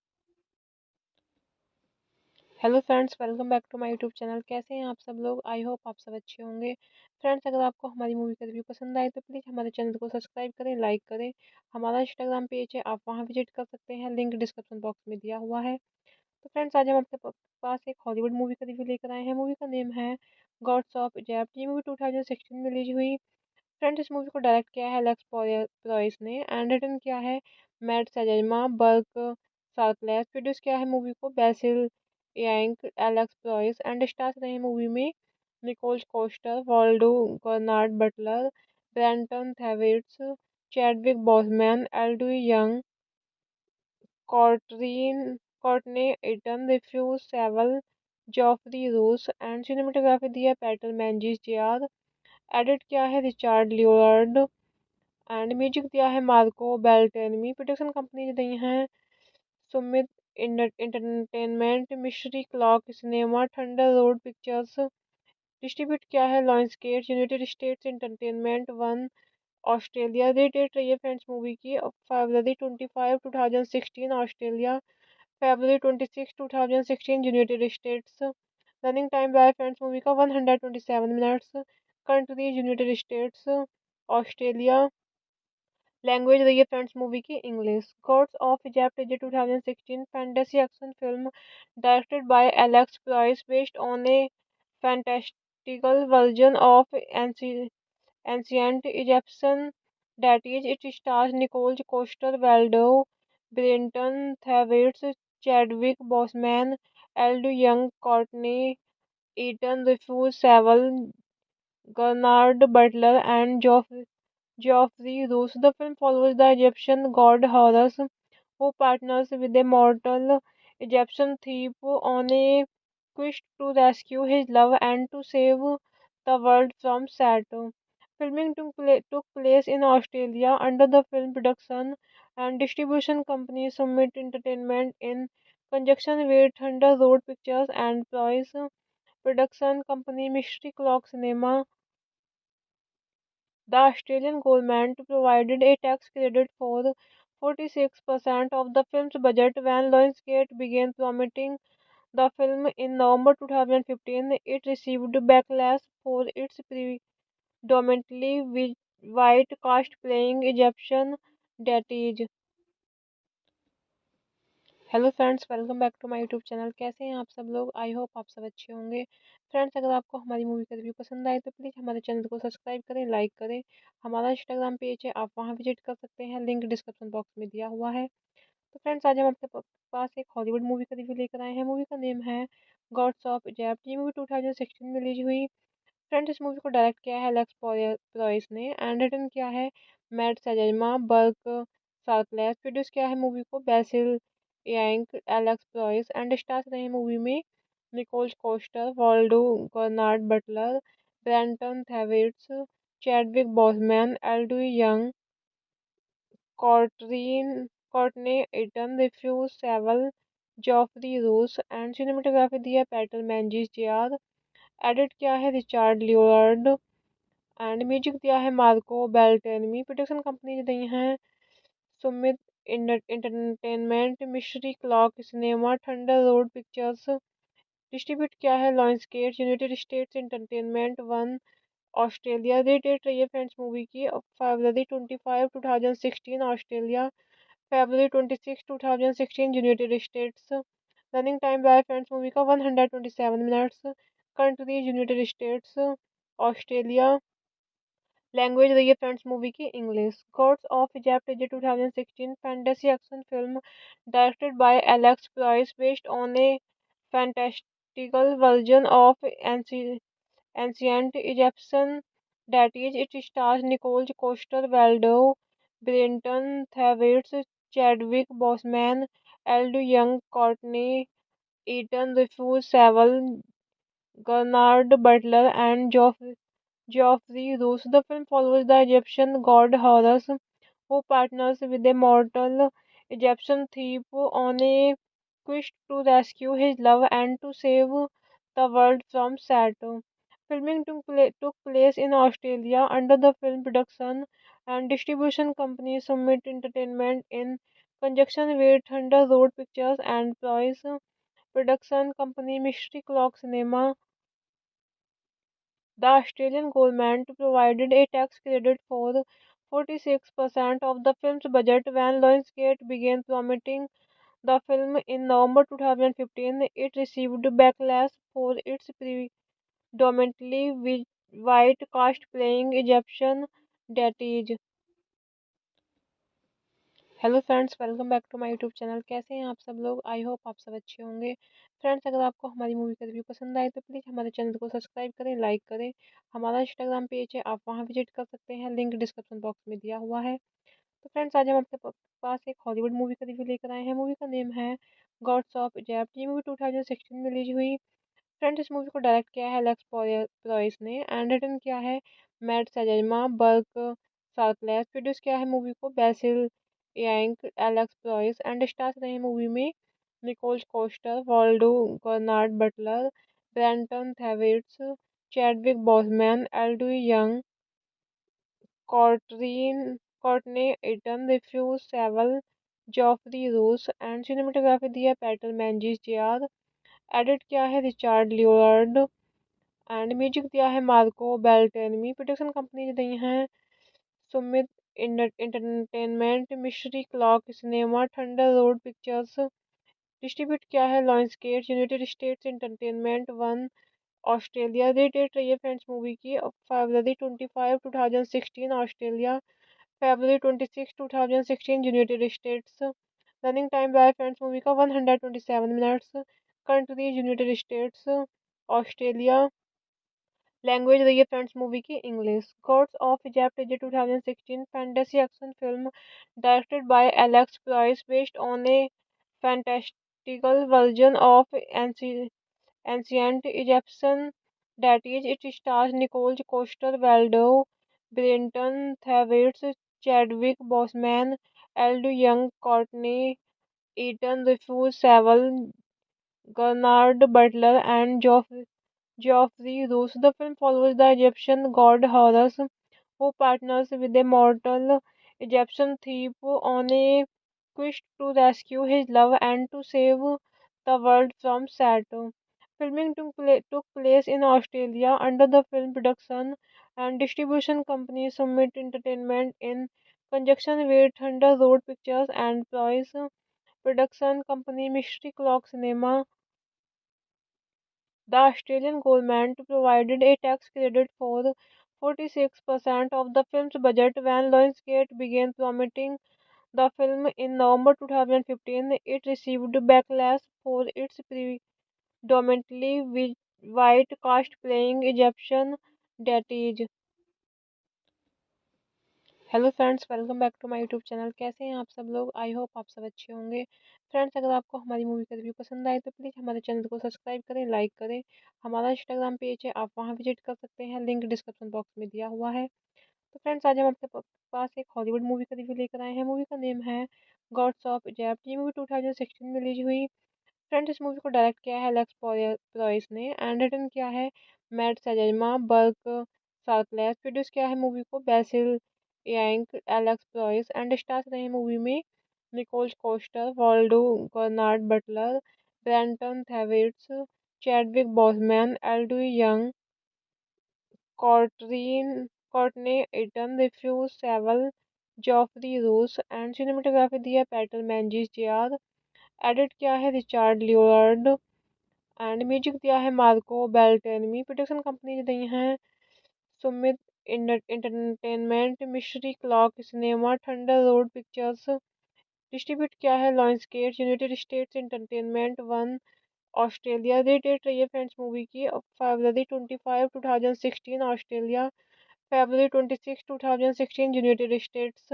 Hello friends, welcome back to my YouTube channel. कैसे हैं आप सब लोग? I hope आप सब अच्छे होंगे। Friends, अगर आपको हमारी मूवी का रिव्यू पसंद आए तो प्लीज़ हमारे चैनल को सब्सक्राइब करें, लाइक करें। हमारा इंस्टाग्राम पेज है, आप वहां विजिट कर सकते हैं, लिंक डिस्क्रिप्शन बॉक्स में दिया हुआ है। तो फ्रेंड्स, आज हम आपके पास एक हॉलीवुड मूवी का रिव्यू लेकर आए हैं। मूवी का नेम है गॉड्स ऑफ इजिप्ट। ये मूवी 2016 में रिलीज हुई। फ्रेंड्स, इस मूवी को डायरेक्ट किया है एलेक्स प्रोइस ने एंड रिटन किया है Matt Sazama Burk Sharpless. Produce किया है मूवी को Basil Iwanyk, Alex Proyas and stars रहे मूवी में Nicol Coster, Waldau Bernard Butler, Brenton Thwaites, Chadwick Boseman, Elodie Yung, Courtney Courtney Eaton, Rufus Sewell, Geoffrey Rush and cinematography दी है Peter मैंजिस JR. Edit किया है Richard Leonard and music दिया है Marco बेल्टेनमी। Production company दी हैं Sumit entertainment, mystery clock cinema, thunder road pictures. Distribute किया है Lionsgate, United states entertainment one, Australia. Rated रही है फ्रेंड्स मूवी की February 25, 2016 Australia, February 26, 2016 United states. Running time रहा है फ्रेंड्स मूवी का 127 minutes. Country United states, Australia. Language रही है फ्रेंड्स मूवी की English. God's of Egypt is a 2016 fantasy action film directed by Alex price based on a fantastical version of ancient Egyptian deities. It stars Nicole Coster Waldau, Brenton Thwaites, Chadwick Boseman, Eld Young, Courtney Eaton, Rufus Sewell, Bernard Butler, and Geoffrey Rush. The film follows the Egyptian god Horus, who partners with a mortal Egyptian thief on a quest to rescue his love and to save the world from Saturn. Filming took place in Australia under the film production and distribution company Summit Entertainment in conjunction with Thunder Road Pictures and Price production company Mystery Clock Cinema. The Australian government provided a tax credit for 46% of the film's budget when Lionsgate began promoting the film in November 2015. It received backlash for its predominantly white cast playing Egyptian deities. Hello friends, welcome back to my YouTube channel. कैसे हैं आप सब लोग? I hope आप सब अच्छे होंगे। Friends, अगर आपको हमारी मूवी का रिव्यू पसंद आए तो प्लीज़ हमारे चैनल को सब्सक्राइब करें, लाइक करें। हमारा इंस्टाग्राम पेज है, आप वहां विजिट कर सकते हैं, लिंक डिस्क्रिप्शन बॉक्स में दिया हुआ है। तो फ्रेंड्स, आज हम आपके पास एक हॉलीवुड मूवी का रिव्यू लेकर आए हैं। मूवी का नेम है गॉड्स ऑफ इजिप्ट। ये मूवी 2016 में रिलीज हुई। फ्रेंड्स, इस मूवी को डायरेक्ट किया है एलेक्स प्रोइस ने एंड रिटन किया है Matt Sazama Burk Sharpless. Produce किया है मूवी को Basil Iwanyk, Alex Proyas and stars रहे मूवी में Nicol Coster, Waldau Bernard Butler, Brenton Thwaites, Chadwick Boseman, Elodie Yung, Courtney Eaton, Rufus Sewell, Geoffrey Rush and cinematography दी है Peter मैंजिस JR. Edit किया है Richard Leonard and music दिया है Marco बेल्टेनमी। Production company दी हैं Sumit entertainment, mystery clock cinema, thunder road pictures. Distribute किया है Lionsgate, United states entertainment one, Australia. Rated रही है फ्रेंड्स मूवी की February 25, 2016 Australia, February 26, 2016 United states. Running time रहा है फ्रेंड्स मूवी का 127 minutes. Country United states, Australia. Language रही है फ्रेंड्स मूवी की English. God's of Egypt is a 2016 fantasy action film directed by Alex price based on a fantastical version of ancient Egyptian deities. It stars Nicole Coster Waldau, Brenton Thwaites, Chadwick Boseman, Eld Young, Courtney Eaton, Rufus Sewell, Bernard Butler, and Geoffrey Rush. The film follows the Egyptian god Horus, who partners with a mortal Egyptian thief on a quest to rescue his love and to save the world from Saturn. Filming took place in Australia under the film production and distribution company Summit Entertainment in conjunction with Thunder Road Pictures and Price Production company Mystery Clock Cinema. The Australian government provided a tax credit for 46% of the film's budget when Lionsgate began promoting the film in November 2015. It received backlash for its predominantly white cast playing Egyptian deities. Hello friends, welcome back to my YouTube channel. कैसे हैं आप सब लोग? I hope आप सब अच्छे होंगे। Friends, अगर आपको हमारी मूवी का रिव्यू पसंद आए तो प्लीज़ हमारे चैनल को सब्सक्राइब करें, लाइक करें। हमारा इंस्टाग्राम पेज है, आप वहां विजिट कर सकते हैं, लिंक डिस्क्रिप्शन बॉक्स में दिया हुआ है। तो फ्रेंड्स, आज हम आपके पास एक हॉलीवुड मूवी का रिव्यू लेकर आए हैं। मूवी का नेम है गॉड्स ऑफ इजिप्ट। ये मूवी 2016 में रिलीज हुई। फ्रेंड्स, इस मूवी को डायरेक्ट किया है एलेक्स प्रोइस ने एंड रिटन किया है Matt Sazama Burk Sharpless. Produce किया है मूवी को Basil Iwanyk, Alex Proyas and stars रहे मूवी में Nicol Coster, Waldau Bernard Butler, Brenton Thwaites, Chadwick Boseman, Elodie Yung, Courtney Eaton, Rufus Sewell, Geoffrey Rush and cinematography दी है Peter मैंजिस JR. Edit किया है Richard Leonard and music दिया है Marco बेल्टेनमी। Production company दी हैं Sumit entertainment, mystery clock cinema, thunder road pictures. Distribute किया है Lionsgate, United states entertainment one, Australia. Rated रही है फ्रेंड्स मूवी की फरवरी 25 2016 ऑस्ट्रेलिया, फरवरी 26 2016 यूनाइटेड स्टेट्स। रनिंग टाइम रहा है फ्रेंड्स मूवी का 127 minutes. Country United states, Australia. Language रही है फ्रेंड्स मूवी की English. God's of Egypt is a 2016 fantasy action film directed by Alex price based on a fantastical version of ancient Egyptian deities. It stars Nicole Coster Waldau, Brenton Thwaites, Chadwick Boseman, Eld Young, Courtney Eaton, Rufus Sewell, Gernard Butler, and Geoffrey Roos. The film follows the Egyptian god Horus, who partners with a mortal Egyptian thief on a quest to rescue his love and to save the world from Set. Filming took place in Australia under the film production and distribution company Summit Entertainment in conjunction with Thunder Road Pictures and Ploys production company Mystery Clock Cinema. The Australian government provided a tax credit for 46% of the film's budget when Lionsgate began promoting the film in November 2015. It received backlash for its predominantly white cast playing Egyptian deities. Hello friends, welcome back to my YouTube channel. कैसे हैं आप सब लोग? I hope आप सब अच्छे होंगे। Friends, अगर आपको हमारी मूवी का रिव्यू पसंद आए तो प्लीज़ हमारे चैनल को सब्सक्राइब करें, लाइक करें। हमारा इंस्टाग्राम पेज है, आप वहां विजिट कर सकते हैं, लिंक डिस्क्रिप्शन बॉक्स में दिया हुआ है। तो फ्रेंड्स, आज हम आपके पास एक हॉलीवुड मूवी का रिव्यू लेकर आए हैं। मूवी का नेम है गॉड्स ऑफ इजिप्ट। ये मूवी 2016 में रिलीज हुई। फ्रेंड्स, इस मूवी को डायरेक्ट किया है एलेक्स प्रोइस ने एंड रिटन किया है Matt Sazama Burk Sharpless. Produce किया है मूवी को Basil Iwanyk, Alex Proyas and stars रहे मूवी में Nicol Coster, Waldau Bernard Butler, Brenton Thwaites, Chadwick Boseman, Elodie Yung, Courtney Eaton, Rufus Sewell, Geoffrey Rush and cinematography दी है Peter मैंजिस JR. Edit किया है Richard Leonard and music दिया है Marco बेल्टेनमी। Production company दी हैं Sumit entertainment, mystery clock cinema, thunder road pictures. Distribute किया है Lionsgate, United states entertainment one, Australia. Rated रही है फ्रेंड्स मूवी की फरवरी 25 2016 ऑस्ट्रेलिया, फरवरी 26 2016 यूनाइटेड स्टेट्स।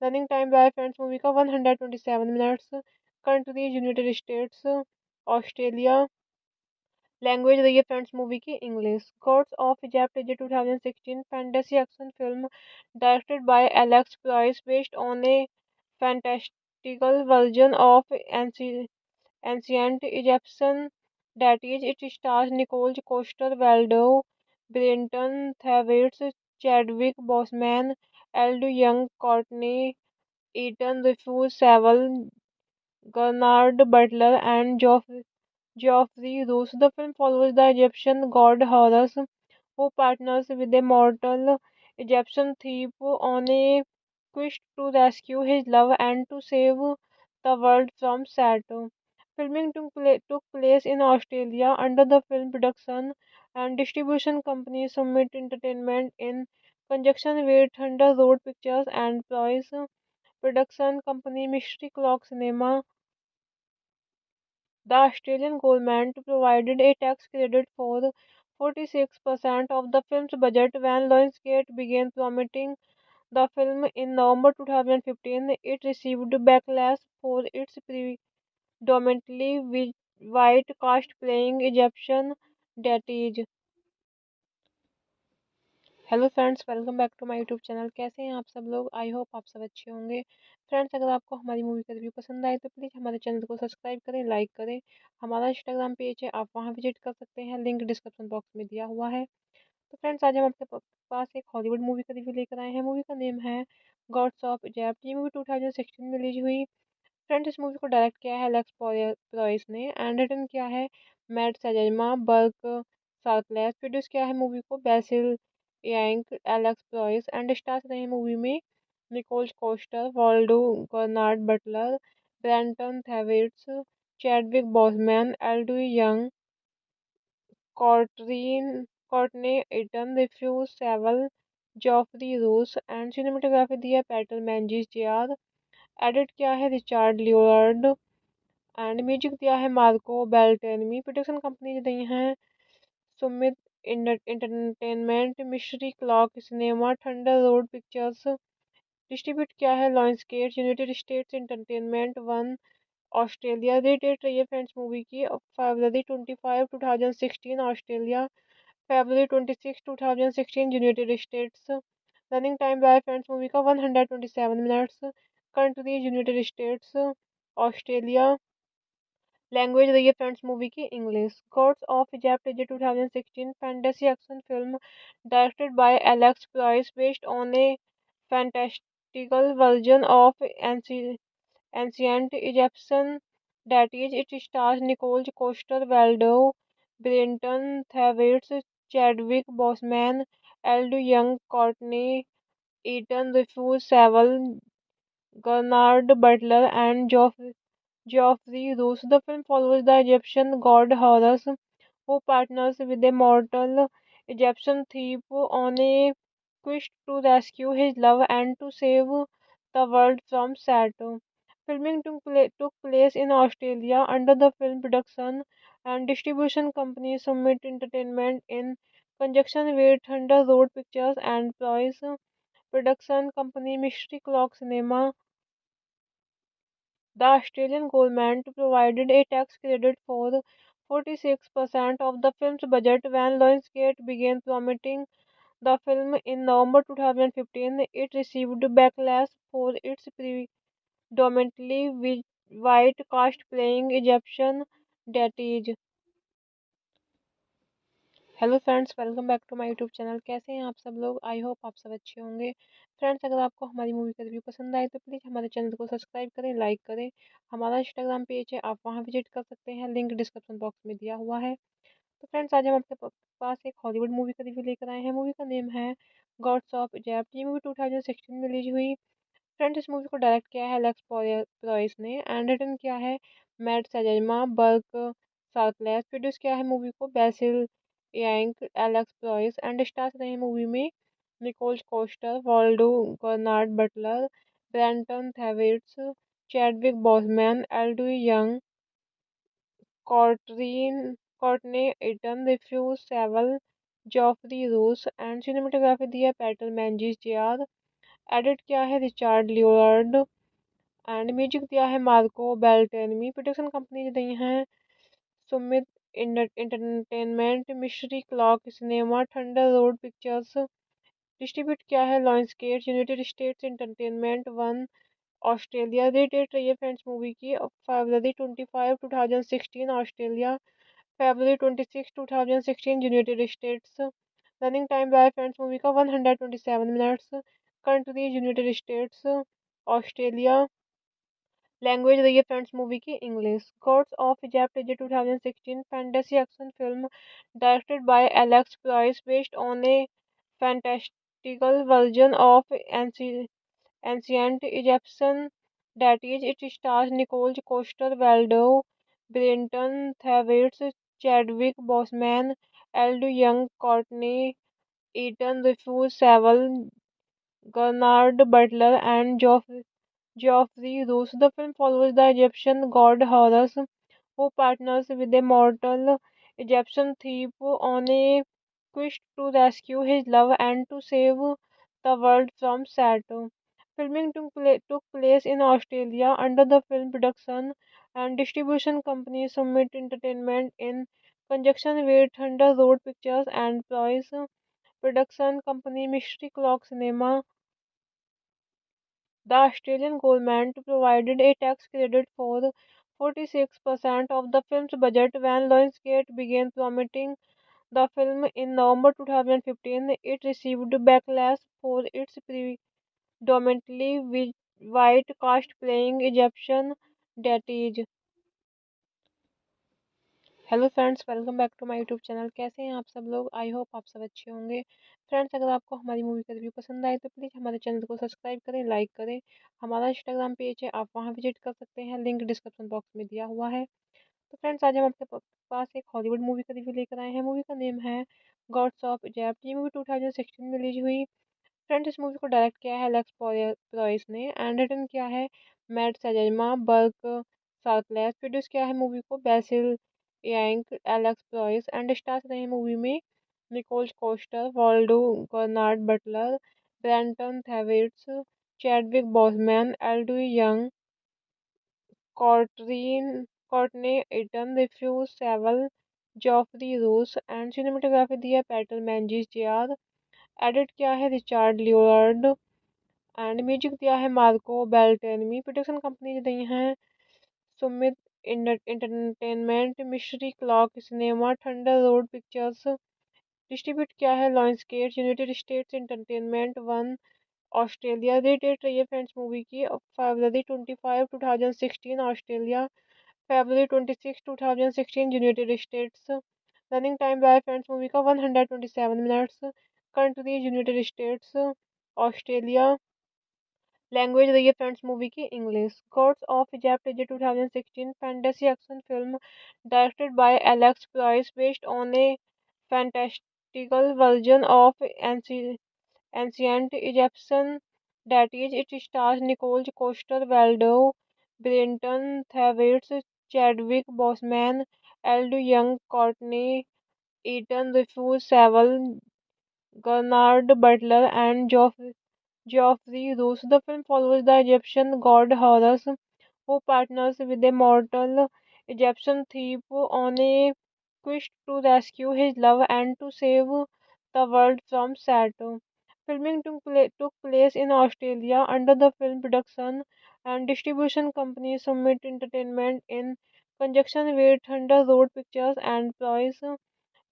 रनिंग टाइम रहा है फ्रेंड्स मूवी का 127 minutes. Country United states, Australia. Language रही है फ्रेंड्स मूवी की English. God's of Egypt is a 2016 fantasy action film directed by Alex price based on a fantastical version of ancient Egyptian deities. It stars Nicole Coster Waldau, Brenton Thwaites, Chadwick Boseman, Eld Young, Courtney Eaton, Rufus Sewell, Gernard Butler, and Geoffrey Rush. The film follows the Egyptian god Horus, who partners with a mortal Egyptian thief on a quest to rescue his love and to save the world from Saturn. Filming took place in Australia under the film production and distribution company Summit Entertainment in conjunction with Thunder Road Pictures and Ploys production company Mystery Clock Cinema. The Australian government provided a tax credit for 46% of the film's budget when Lionsgate began promoting the film in November 2015. It received backlash for its predominantly white cast playing Egyptian deities. Hello friends, welcome back to my YouTube channel. कैसे हैं आप सब लोग? I hope आप सब अच्छे होंगे। Friends, अगर आपको हमारी मूवी का रिव्यू पसंद आए तो प्लीज़ हमारे चैनल को सब्सक्राइब करें, लाइक करें। हमारा इंस्टाग्राम पेज है, आप वहां विजिट कर सकते हैं, लिंक डिस्क्रिप्शन बॉक्स में दिया हुआ है। तो फ्रेंड्स, आज हम आपके पास एक हॉलीवुड मूवी का रिव्यू लेकर आए हैं। मूवी का नेम है गॉड्स ऑफ इजिप्ट। ये मूवी 2016 में रिलीज हुई। फ्रेंड्स, इस मूवी को डायरेक्ट किया है एलेक्स प्रोइस ने एंड रिटन किया है Matt Sazama Burk Sharpless. Produce किया है मूवी को Basil Iwanyk, Alex Proyas and stars रहे मूवी में Nicol Coster, Waldau Bernard Butler, Brenton Thwaites, Chadwick Boseman, Elodie Yung, Courtney Courtney Eaton, Rufus Sewell, Geoffrey Rush and cinematography दी है Peter मैंजिस JR. Edit किया है Richard Leonard and music दिया है Marco बेल्टेनमी। Production company दी हैं Sumit entertainment, mystery clock cinema, thunder road pictures. Distribute किया है Lionsgate, United states entertainment one, Australia. Rated रही है फ्रेंड्स मूवी की February 25, 2016 Australia, February 26, 2016 United states. Running time रहा है फ्रेंड्स मूवी का 127 minutes. Country United states, Australia. Language रही है फ्रेंड्स मूवी की English. God's of Egypt is a 2016 fantasy action film directed by Alex price based on a fantastical version of ancient Egyptian deities. It stars Nicole Coster Waldau, Brenton Thwaites, Chadwick Boseman, Eld Young, Courtney Eaton, Rufus Sewell, Bernard Butler, and Geoffrey Rush. The film follows the Egyptian god Horus, who partners with a mortal Egyptian thief on a quest to rescue his love and to save the world from Saturn. Filming took place in Australia under the film production and distribution company Summit Entertainment in conjunction with Thunder Road Pictures and Ploys production company Mystery Clock Cinema. The Australian government provided a tax credit for 46% of the film's budget when Lionsgate began promoting the film in November 2015. It received backlash for its predominantly white cast playing Egyptian deities. Hello friends, welcome back to my YouTube channel. कैसे हैं आप सब लोग? I hope आप सब अच्छे होंगे। Friends, अगर आपको हमारी मूवी का रिव्यू पसंद आए तो प्लीज़ हमारे चैनल को सब्सक्राइब करें, लाइक करें। हमारा इंस्टाग्राम पेज है, आप वहां विजिट कर सकते हैं, लिंक डिस्क्रिप्शन बॉक्स में दिया हुआ है। तो फ्रेंड्स, आज हम आपके पास एक हॉलीवुड मूवी का रिव्यू लेकर आए हैं। मूवी का नेम है गॉड्स ऑफ इजिप्ट। ये मूवी 2016 में रिलीज हुई। फ्रेंड्स, इस मूवी को डायरेक्ट किया है एलेक्स प्रोइस ने एंड रिटन किया है Matt Sazama Burk Sharpless. Produce किया है मूवी को Basil Iwanyk, Alex Proyas and stars रहे मूवी में Nicol Coster, Waldau Bernard Butler, Brenton Thwaites, Chadwick Boseman, Elodie Yung, Courtney Eaton, Rufus Sewell, Geoffrey Rush and cinematography दी है Peter मैंजिस JR. Edit किया है Richard Leonard and music दिया है Marco बेल्टेनमी। Production company दी हैं Sumit entertainment, mystery clock cinema, thunder road pictures. Distribute किया है Lionsgate, United states entertainment one, Australia. Rated रही है फ्रेंड्स मूवी की February 25, 2016 Australia, February 26, 2016 United states. Running time रहा है फ्रेंड्स मूवी का 127 minutes. Country United states, Australia. Language रही है फ्रेंड्स मूवी की English. God's of Egypt is a 2016 fantasy action film directed by Alex price based on a fantastical version of ancient Egyptian deities. It stars Nicole Coster Waldau, Brenton Thwaites, Chadwick Boseman, Eld Young, Courtney Eaton, Rufus Sewell, Gernard Butler, and Geoffrey Rush. The film follows the Egyptian god Horus, who partners with a mortal Egyptian thief on a quest to rescue his love and to save the world from Saturn. Filming took place in Australia under the film production and distribution company Summit Entertainment in conjunction with Thunder Road Pictures and Price production company Mystery Clock Cinema. The Australian government provided a tax credit for 46% of the film's budget when Lionsgate began promoting the film in November 2015. It received backlash for its predominantly white cast playing Egyptian deities. Hello friends, welcome back to my YouTube channel. कैसे हैं आप सब लोग? I hope आप सब अच्छे होंगे। Friends, अगर आपको हमारी मूवी का रिव्यू पसंद आए तो प्लीज़ हमारे चैनल को सब्सक्राइब करें, लाइक करें। हमारा इंस्टाग्राम पेज है, आप वहां विजिट कर सकते हैं, लिंक डिस्क्रिप्शन बॉक्स में दिया हुआ है। तो फ्रेंड्स, आज हम आपके पास एक हॉलीवुड मूवी का रिव्यू लेकर आए हैं। मूवी का नेम है गॉड्स ऑफ इजिप्ट। ये मूवी 2016 में रिलीज हुई। फ्रेंड्स, इस मूवी को डायरेक्ट किया है एलेक्स प्रॉयस ने एंड रिटन किया है Matt Sazama Burk Sharpless. Produce किया है मूवी को Basil Iwanyk, Alex Proyas and stars रहे मूवी में Nicol Coster, Waldau, Bernard Butler, Brenton Thwaites, Chadwick Boseman, Elodie Yung, Courtney Eaton, Rufus Sewell, Geoffrey Rush and cinematography दी है Peter मैंजिस JR. Edit किया है Richard Leonard and music दिया है Marco बेल्टेनमी। Production company दी हैं Sumit entertainment, mystery clock cinema, thunder road pictures. Distribute किया है Lionsgate, United states entertainment one, Australia. Rated रही है फ्रेंड्स मूवी की फरवरी 25 2016 ऑस्ट्रेलिया, फरवरी 26 2016 यूनाइटेड स्टेट्स। रनिंग टाइम रहा है फ्रेंड्स मूवी का 127 minutes. Country United states, Australia. Language रही है फ्रेंड्स मूवी की English. God's of Egypt is a 2016 fantasy action film directed by Alex price based on a fantastical version of ancient Egyptian deities. It stars Nicole Coster Waldau, Brenton Thwaites, Chadwick Boseman, Eld Young, Courtney Eaton, Rufus Sewell, Gernard Butler, and Geoffrey Rush. The film follows the Egyptian god Horus, who partners with a mortal Egyptian thief on a quest to rescue his love and to save the world from Saturn. Filming took place in Australia under the film production and distribution company Summit Entertainment in conjunction with Thunder Road Pictures and Price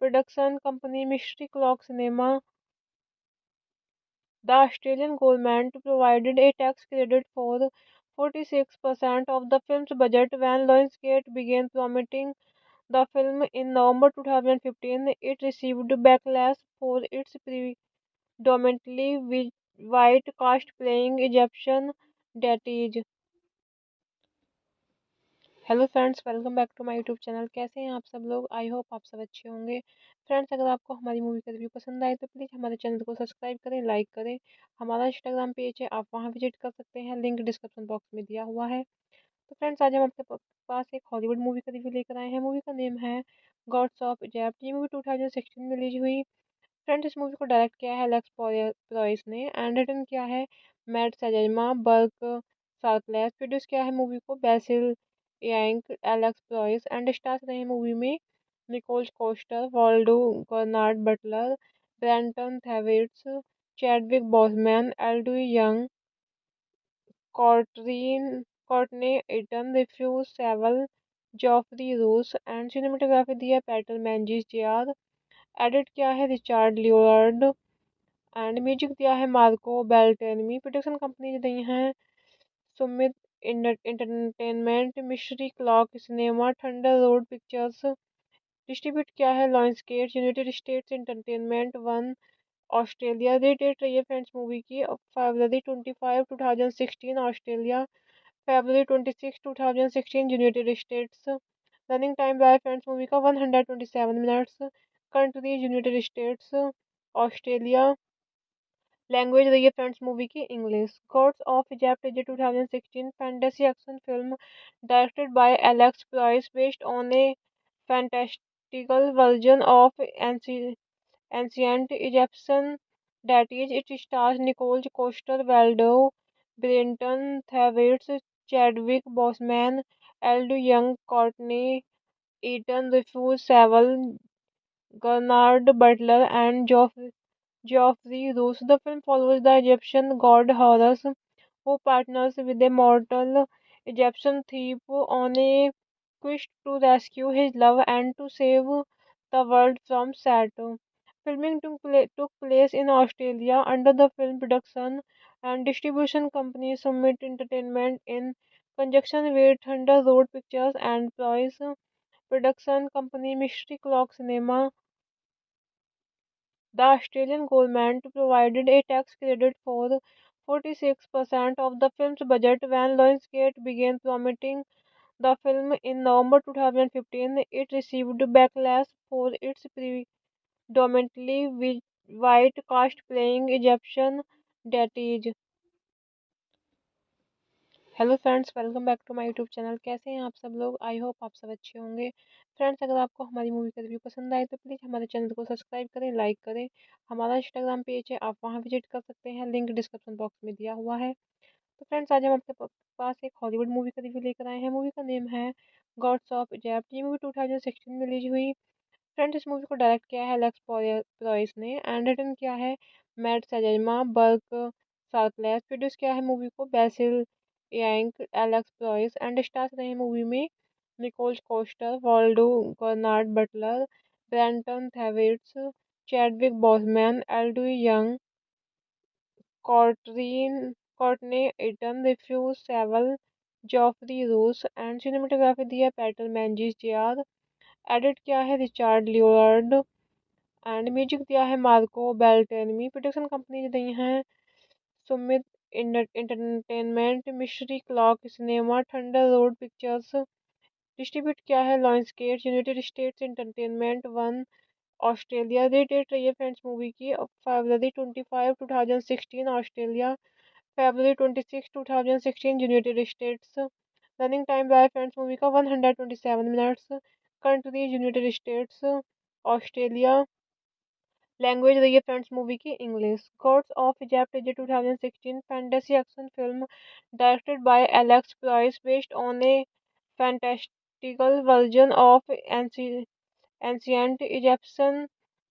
production company Mystery Clock Cinema. The Australian government provided a tax credit for 46% of the film's budget when Lionsgate began promoting the film in November 2015. It received backlash for its predominantly white cast playing Egyptian deities. Hello friends, welcome back to my YouTube channel. कैसे हैं आप सब लोग? I hope आप सब अच्छे होंगे। Friends, अगर आपको हमारी मूवी का रिव्यू पसंद आए तो प्लीज़ हमारे चैनल को सब्सक्राइब करें, लाइक करें। हमारा इंस्टाग्राम पेज है, आप वहां विजिट कर सकते हैं, लिंक डिस्क्रिप्शन बॉक्स में दिया हुआ है। तो फ्रेंड्स, आज हम आपके पास एक हॉलीवुड मूवी का रिव्यू लेकर आए हैं। मूवी का नेम है गॉड्स ऑफ इजिप्ट। ये मूवी 2016 में रिलीज हुई। फ्रेंड्स, इस मूवी को डायरेक्ट किया है एलेक्स प्रॉयस ने एंड रिटन किया है Matt Sazama Burk Sharpless. Produce किया है मूवी को Basil Iwanyk, Alex Proyas and stars रहे मूवी में Nicol Coster, Waldau, Bernard Butler, Brenton Thwaites, Chadwick Boseman, Elodie Yung, Courtney Eaton, Rufus Sewell, Geoffrey Rush and cinematography दी है Peter मैंजिस JR. Edit किया है Richard Leonard and music दिया है Marco बेल्टेनमी। Production company दी हैं Sumit entertainment, mystery clock cinema, thunder road pictures. Distribute क्या है, Lionsgate, United states entertainment one, Australia. Rate रही है फ्रेंड्स मूवी की February 25, 2016 Australia, February 26, 2016 United states. Running time रहा है फ्रेंड्स मूवी का 127 minutes. Country United states, Australia. Language रही है फ्रेंड्स मूवी की English. God's of Egypt is 2016 fantasy action film directed by Alex price based on a fantastical version of ancient Egyptian deities. It stars Nicole Coster Waldau, Brenton Thwaites, Chadwick Boseman, Eld Young, Courtney Eaton, Rufus Sewell, Gernard Butler, and Geoffrey Rush. The film follows the Egyptian god Horus, who partners with a mortal Egyptian thief on a quest to rescue his love and to save the world from Saturn. Filming took place in Australia under the film production and distribution company Summit Entertainment in conjunction with Thunder Road Pictures and Price production company Mystery Clock Cinema. The Australian government provided a tax credit for 46% of the film's budget when Lionsgate began promoting the film in November 2015. It received backlash for its predominantly white cast playing Egyptian deities. Hello friends, welcome back to my YouTube channel. कैसे हैं आप सब लोग? I hope आप सब अच्छे होंगे। Friends, अगर आपको हमारी मूवी का रिव्यू पसंद आए तो प्लीज़ हमारे चैनल को सब्सक्राइब करें, लाइक करें। हमारा इंस्टाग्राम पेज है, आप वहां विजिट कर सकते हैं, लिंक डिस्क्रिप्शन बॉक्स में दिया हुआ है। तो फ्रेंड्स, आज हम आपके पास एक हॉलीवुड मूवी का रिव्यू लेकर आए हैं। मूवी का नेम है गॉड्स ऑफ इजिप्ट। ये मूवी 2016 में रिलीज हुई। फ्रेंड्स, इस मूवी को डायरेक्ट किया है एलेक्स प्रॉयस ने एंड रिटन किया है Matt Sazama Burk Sharpless. Produce किया है मूवी को Basil Iwanyk, Alex Proyas and stars रहे मूवी में Nicol Coster, Waldau, Bernard Butler, Brenton Thwaites, Chadwick Boseman, Elodie Yung, Courtney Eaton, Rufus Sewell, Geoffrey Rush and cinematography दी है Peter मैंजिस JR. Edit किया है Richard Leonard and music दिया है Marco बेल्टेनमी। Production company दी हैं Sumit entertainment, mystery clock cinema, thunder road pictures. Distribute किया है Lionsgate, United states entertainment one, Australia. Rate रही है फ्रेंड्स मूवी की February 25, 2016 Australia, February 26, 2016 United states. Running time रहा है फ्रेंड्स मूवी का 127 minutes. Country United states, Australia. Language रही है फ्रेंड्स मूवी की English. God's of Egypt is 2016 fantasy action film directed by Alex price based on a fantastical version of ancient Egyptian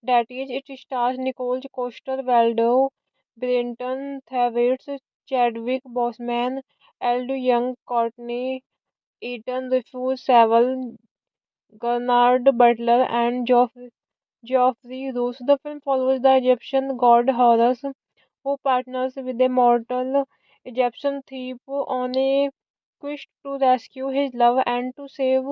deities. It stars Nicole Coster Waldau, Brenton Thwaites, Chadwick Boseman, Eld Young, Courtney Eaton, Rufus Sewell, Gernard Butler, and Geoffrey Rush. The film follows the Egyptian god Horus, who partners with a mortal Egyptian thief on a quest to rescue his love and to save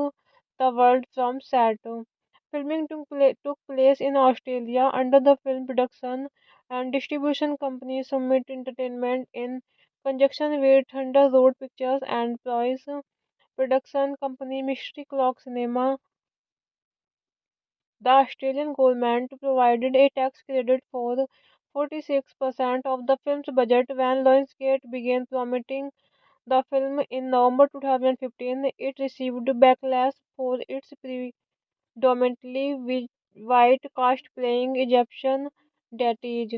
the world from Saturn. Filming took place in Australia under the film production and distribution company Summit Entertainment in conjunction with Thunder Road Pictures and Price production company Mystery Clock Cinema. The Australian government provided a tax credit for 46% of the film's budget when Lionsgate began promoting the film in November 2015. It received backlash for its predominantly white cast playing Egyptian deities.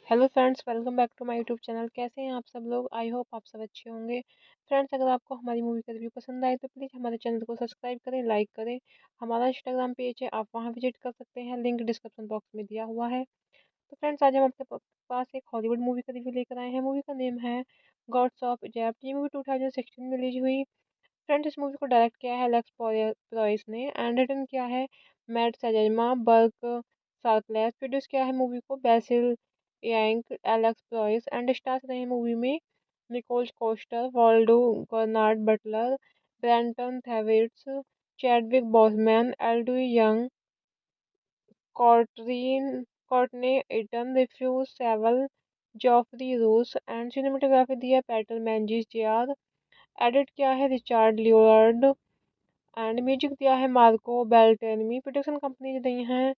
Hello friends, welcome back to my YouTube channel. कैसे हैं आप सब लोग? I hope आप सब अच्छे होंगे। Friends, अगर आपको हमारी मूवी का रिव्यू पसंद आए तो प्लीज़ हमारे चैनल को सब्सक्राइब करें, लाइक करें। हमारा इंस्टाग्राम पेज है, आप वहां विजिट कर सकते हैं, लिंक डिस्क्रिप्शन बॉक्स में दिया हुआ है। तो फ्रेंड्स, आज हम आपके पास एक हॉलीवुड मूवी का रिव्यू लेकर आए हैं। मूवी का नेम है गॉड्स ऑफ इजिप्ट। ये मूवी 2016 में रिलीज हुई। फ्रेंड्स, इस मूवी को डायरेक्ट किया है एलेक्स प्रॉयस ने एंड रिटन किया है Matt Sazama Burk Sharpless. Produce किया है मूवी को Basil Iwanyk, Alex Proyas and stars रहे मूवी में Nicole Coster, Waldo Bernard Butler, Brenton Thwaites, Chadwick Boseman, Elodie Young, Courtney Eaton, Refuse Sewell, Geoffrey Roos and cinematography दी है Peter मैंजिस JR. Edit किया है Richard Leonard and music दिया है Marco बेल्टेनमी। Production company दी हैं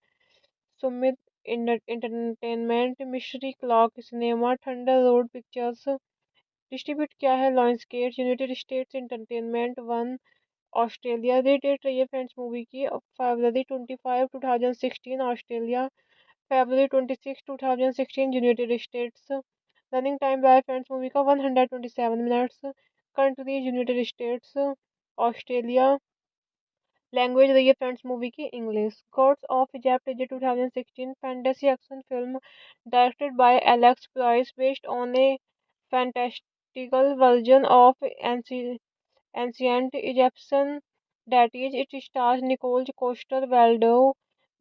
Sumit entertainment, mystery clock cinema, thunder road pictures. Distribute किया है Lionsgate, United states entertainment one, Australia. Rated रही है फ्रेंड्स मूवी की February 25, 2016 Australia, February 26, 2016 United states. Running time रहा है फ्रेंड्स मूवी का 127 minutes. Country United states, Australia. Language रही है फ्रेंड्स मूवी की English. God's of Egypt is 2016 fantasy action film directed by Alex price based on a fantastical version of ancient Egyptian deities. It stars Nicole Coster Waldau,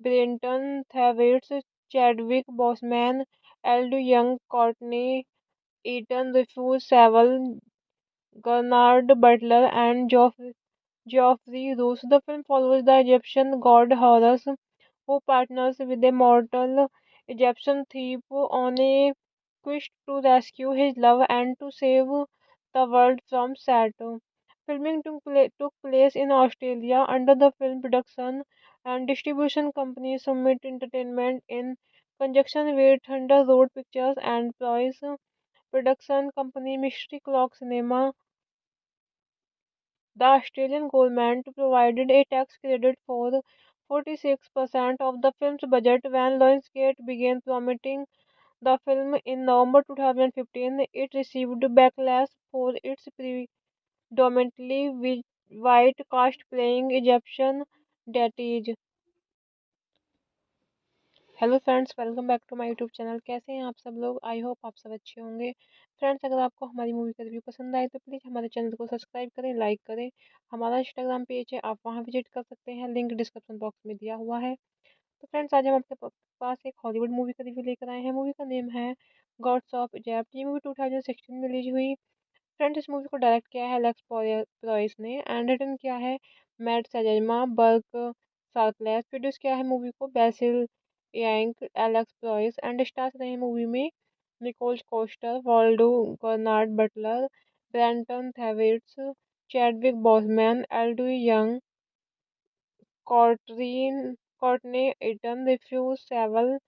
Brenton Thwaites, Chadwick Boseman, Elodie Young, Courtney Eaton, Refuse Sewell, Bernard Butler, and Geoffrey Roos. The film follows the Egyptian god Horus, who partners with a mortal Egyptian thief on a quest to rescue his love and to save the world from Saturn. Filming took place in Australia under the film production and distribution company Summit Entertainment in conjunction with Thunder Road Pictures and Ploys production company Mystery Clock Cinema. The Australian government provided a tax credit for 46% of the film's budget when Lionsgate began promoting the film in November 2015. It received backlash for its predominantly white cast playing Egyptian deities. Hello friends, welcome back to my YouTube channel. कैसे हैं आप सब लोग? I hope आप सब अच्छे होंगे। Friends, अगर आपको हमारी मूवी का रिव्यू पसंद आए तो प्लीज़ हमारे चैनल को सब्सक्राइब करें, लाइक करें। हमारा इंस्टाग्राम पेज है, आप वहां विजिट कर सकते हैं, लिंक डिस्क्रिप्शन बॉक्स में दिया हुआ है। तो फ्रेंड्स, आज हम आपके पास एक हॉलीवुड मूवी का रिव्यू लेकर आए हैं। मूवी का नेम है गॉड्स ऑफ इजिप्ट। ये मूवी 2016 में रिलीज हुई। फ्रेंड्स, इस मूवी को डायरेक्ट किया है एलेक्स प्रॉयस ने एंड रिटन किया है Matt Sazama Burk Sharpless. Produce किया है मूवी को Basil Iwanyk, Alex Proyas and stars रहे मूवी में Nicol Coster, Waldau Bernard Butler, Brenton Thwaites, Chadwick Boseman, Elodie Yung, Courtney Eaton, Rufus Sewell,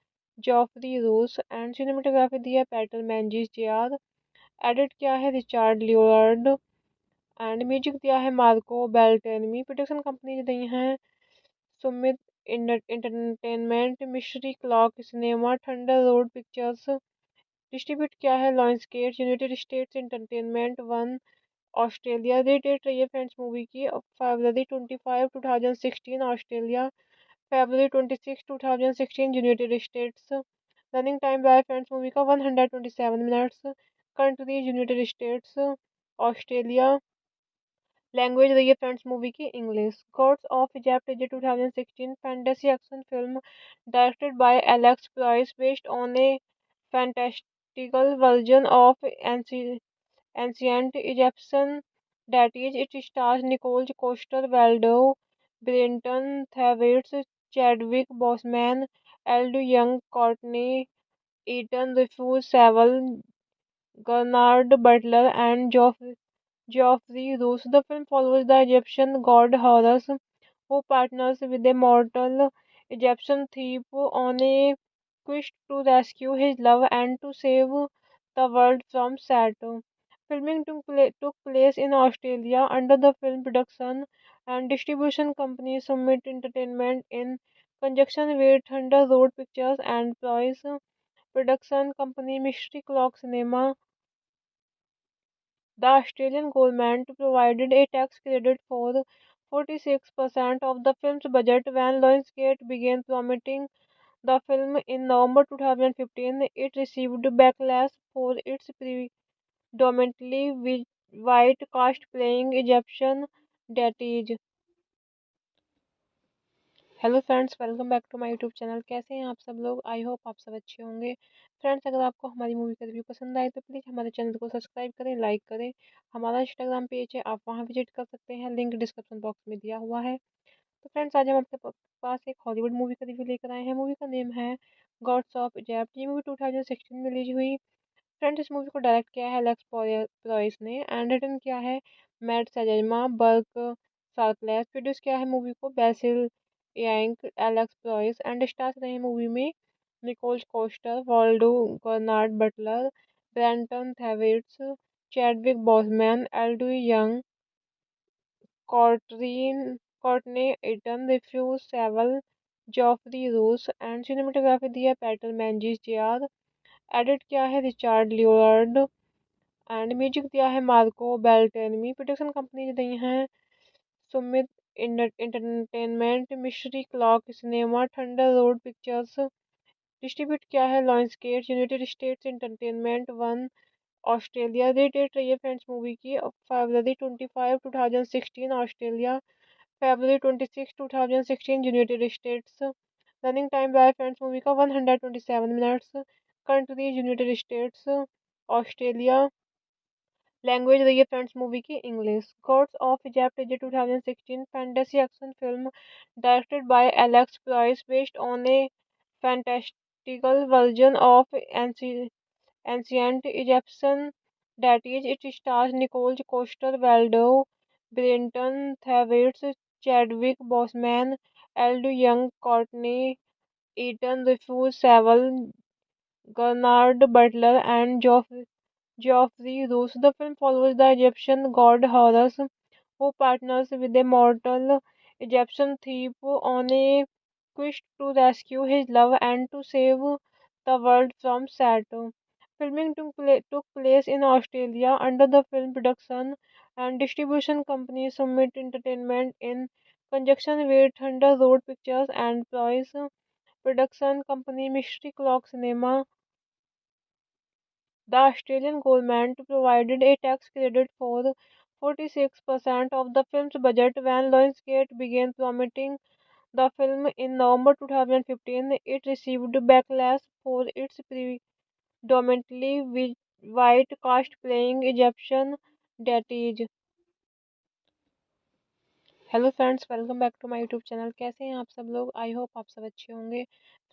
Geoffrey Rush and cinematography दी है Peter मैंजिस JR. Edit किया है Richard Leonard and music दिया है Marco बेल्टेनमी। Production company दी हैं Sumit entertainment, mystery clock cinema, thunder road pictures. Distribute किया है Lionsgate, United states entertainment one, Australia. Rated रही है फ्रेंड्स मूवी की February 25, 2016 Australia, February 26, 2016 United states. Running time रहा है फ्रेंड्स मूवी का 127 minutes. Country United states, Australia. Language रही है फ्रेंड्स मूवी की English. God's of Egypt is 2016 fantasy action film directed by Alex price based on a fantastical version of ancient Egyptian deities. It stars Nicole Coster Waldau, Brenton Thwaites, Chadwick Boseman, Elodie Young, Courtney Eaton, Refuse Sewell, Bernard Butler, and Geoffrey Roos. The film follows the Egyptian god Horus, who partners with a mortal Egyptian thief on a quest to rescue his love and to save the world from Saturn. Filming took place in Australia under the film production and distribution company Summit Entertainment in conjunction with Thunder Road Pictures and Ploys production company Mystery Clock Cinema. The Australian government provided a tax credit for 46% of the film's budget when Lionsgate began promoting the film in November 2015. It received backlash for its predominantly white cast playing Egyptian deities. Hello friends, welcome back to my YouTube channel. कैसे हैं आप सब लोग? I hope आप सब अच्छे होंगे। Friends, अगर आपको हमारी मूवी का रिव्यू पसंद आए तो प्लीज़ हमारे चैनल को सब्सक्राइब करें, लाइक करें। हमारा इंस्टाग्राम पेज है, आप वहां विजिट कर सकते हैं, लिंक डिस्क्रिप्शन बॉक्स में दिया हुआ है। तो फ्रेंड्स, आज हम आपके पास एक हॉलीवुड मूवी का रिव्यू लेकर आए हैं। मूवी का नेम है गॉड्स ऑफ इजिप्ट। ये मूवी 2016 में रिलीज हुई। फ्रेंड्स, इस मूवी को डायरेक्ट किया है एलेक्स प्रोइस ने एंड रिटन किया है Matt Sazama Burk Sharpless. Produce किया है मूवी को Basil Iwanyk, Alex Proyas and stars रहे मूवी में Nicol Coster, Waldau Bernard Butler, Brenton Thwaites, Chadwick Boseman, Elodie Yung, Courtney Courtney Eaton, Rufus Sewell, Geoffrey Rush and cinematography दी है Peter मैंजिस JR. Edit किया है Richard Leonard and music दिया है Marco बेल्टेनमी। Production company दी हैं Sumit entertainment, mystery clock cinema, thunder road pictures. Distribute किया है Lionsgate, United states entertainment one, Australia. Rated रही है फ्रेंड्स मूवी की February 25, 2016 Australia, February 26, 2016 United states. Running time रहा है फ्रेंड्स मूवी का 127 minutes. Country United states, Australia. Language रही है फ्रेंड्स मूवी की English. God's of Egypt is a 2016 fantasy action film directed by Alex price based on a fantastical version of ancient Egyptian deities. It stars Nicole Coster Waldau, Brenton Thwaites, Chadwick Boseman, Eld Young, Courtney Eaton, Rufus Sewell, Bernard Butler, and Geoffrey Rush. The film follows the Egyptian god Horus, who partners with a mortal Egyptian thief on a quest to rescue his love and to save the world from Saturn. Filming took place in Australia under the film production and distribution company Summit Entertainment in conjunction with Thunder Road Pictures and Price production company Mystery Clock Cinema. The Australian government provided a tax credit for 46% of the film's budget when Lionsgate began promoting the film in November 2015. It received backlash for its predominantly white cast playing Egyptian deities. Hello friends, welcome back to my YouTube channel. कैसे हैं आप सब लोग? I hope आप सब अच्छे होंगे।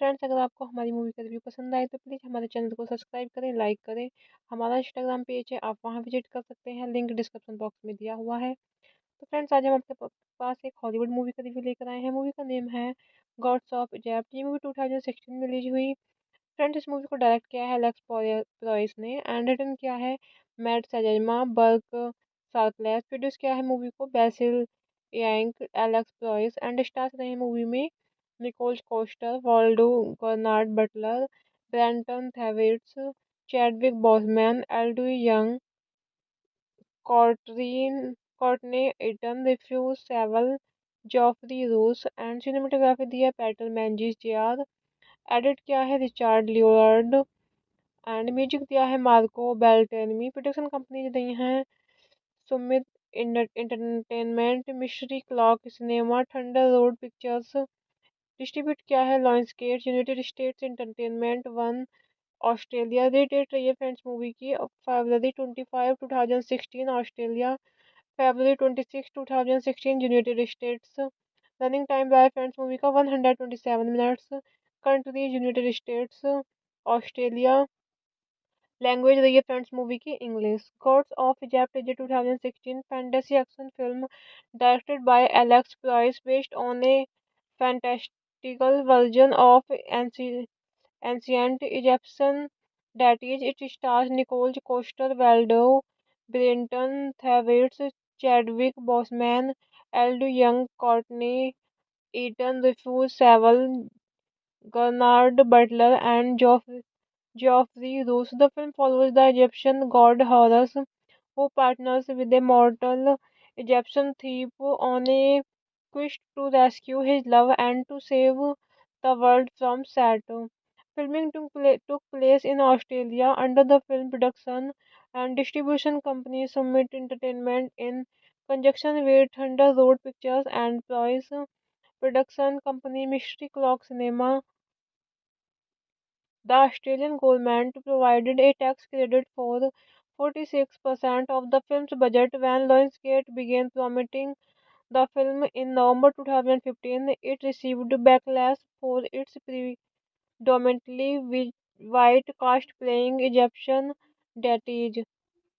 Friends, अगर आपको हमारी मूवी का रिव्यू पसंद आए तो प्लीज़ हमारे चैनल को सब्सक्राइब करें, लाइक करें। हमारा इंस्टाग्राम पेज है, आप वहां विजिट कर सकते हैं, लिंक डिस्क्रिप्शन बॉक्स में दिया हुआ है। तो फ्रेंड्स, आज हम आपके पास एक हॉलीवुड मूवी का रिव्यू लेकर आए हैं। मूवी का नेम है गॉड्स ऑफ इजिप्ट। ये मूवी 2016 में रिलीज हुई। फ्रेंड्स, इस मूवी को डायरेक्ट किया है एलेक्स प्रोइस ने एंड रिटन किया है Matt Sazama Burk Sharpless. Produce किया है मूवी को Basil Iwanyk, Alex Proyas and stars रहे मूवी में Nicol Coster, Waldau Bernard Butler, Brenton Thwaites, Chadwick Boseman, Elodie Yung, Courtney Eaton, Rufus Sewell, Geoffrey Rush and cinematography दी है Peter मैंजिस JR. Edit किया है Richard Leonard and music दिया है Marco बेल्टेनमी। Production company दी हैं Sumit entertainment, mystery clock cinema, thunder road pictures. Distribute किया है Lionsgate, United states entertainment one, Australia. Rated रही है फ्रेंड्स मूवी की February 25, 2016 Australia, February 26, 2016 United states. Running time रहा है फ्रेंड्स मूवी का 127 minutes. Country United states, Australia. Language रही है फ्रेंड्स मूवी की English. God's of Egypt is a 2016 fantasy action film directed by Alex price based on a fantastical version of ancient Egyptian deities. It stars Nicole Coster Waldau, Brenton Thwaites, Chadwick Boseman, Eld Young, Courtney Eaton, Rufus Sewell, Bernard Butler, and Geoffrey Rush. The film follows the Egyptian god Horus, who partners with a mortal Egyptian thief on a quest to rescue his love and to save the world from Saturn. Filming took place in Australia under the film production and distribution company Summit Entertainment in conjunction with Thunder Road Pictures and Price Production company Mystery Clock Cinema. The Australian government provided a tax credit for 46% of the film's budget when Lionsgate began promoting the film in November 2015. It received backlash for its predominantly white cast playing Egyptian deities.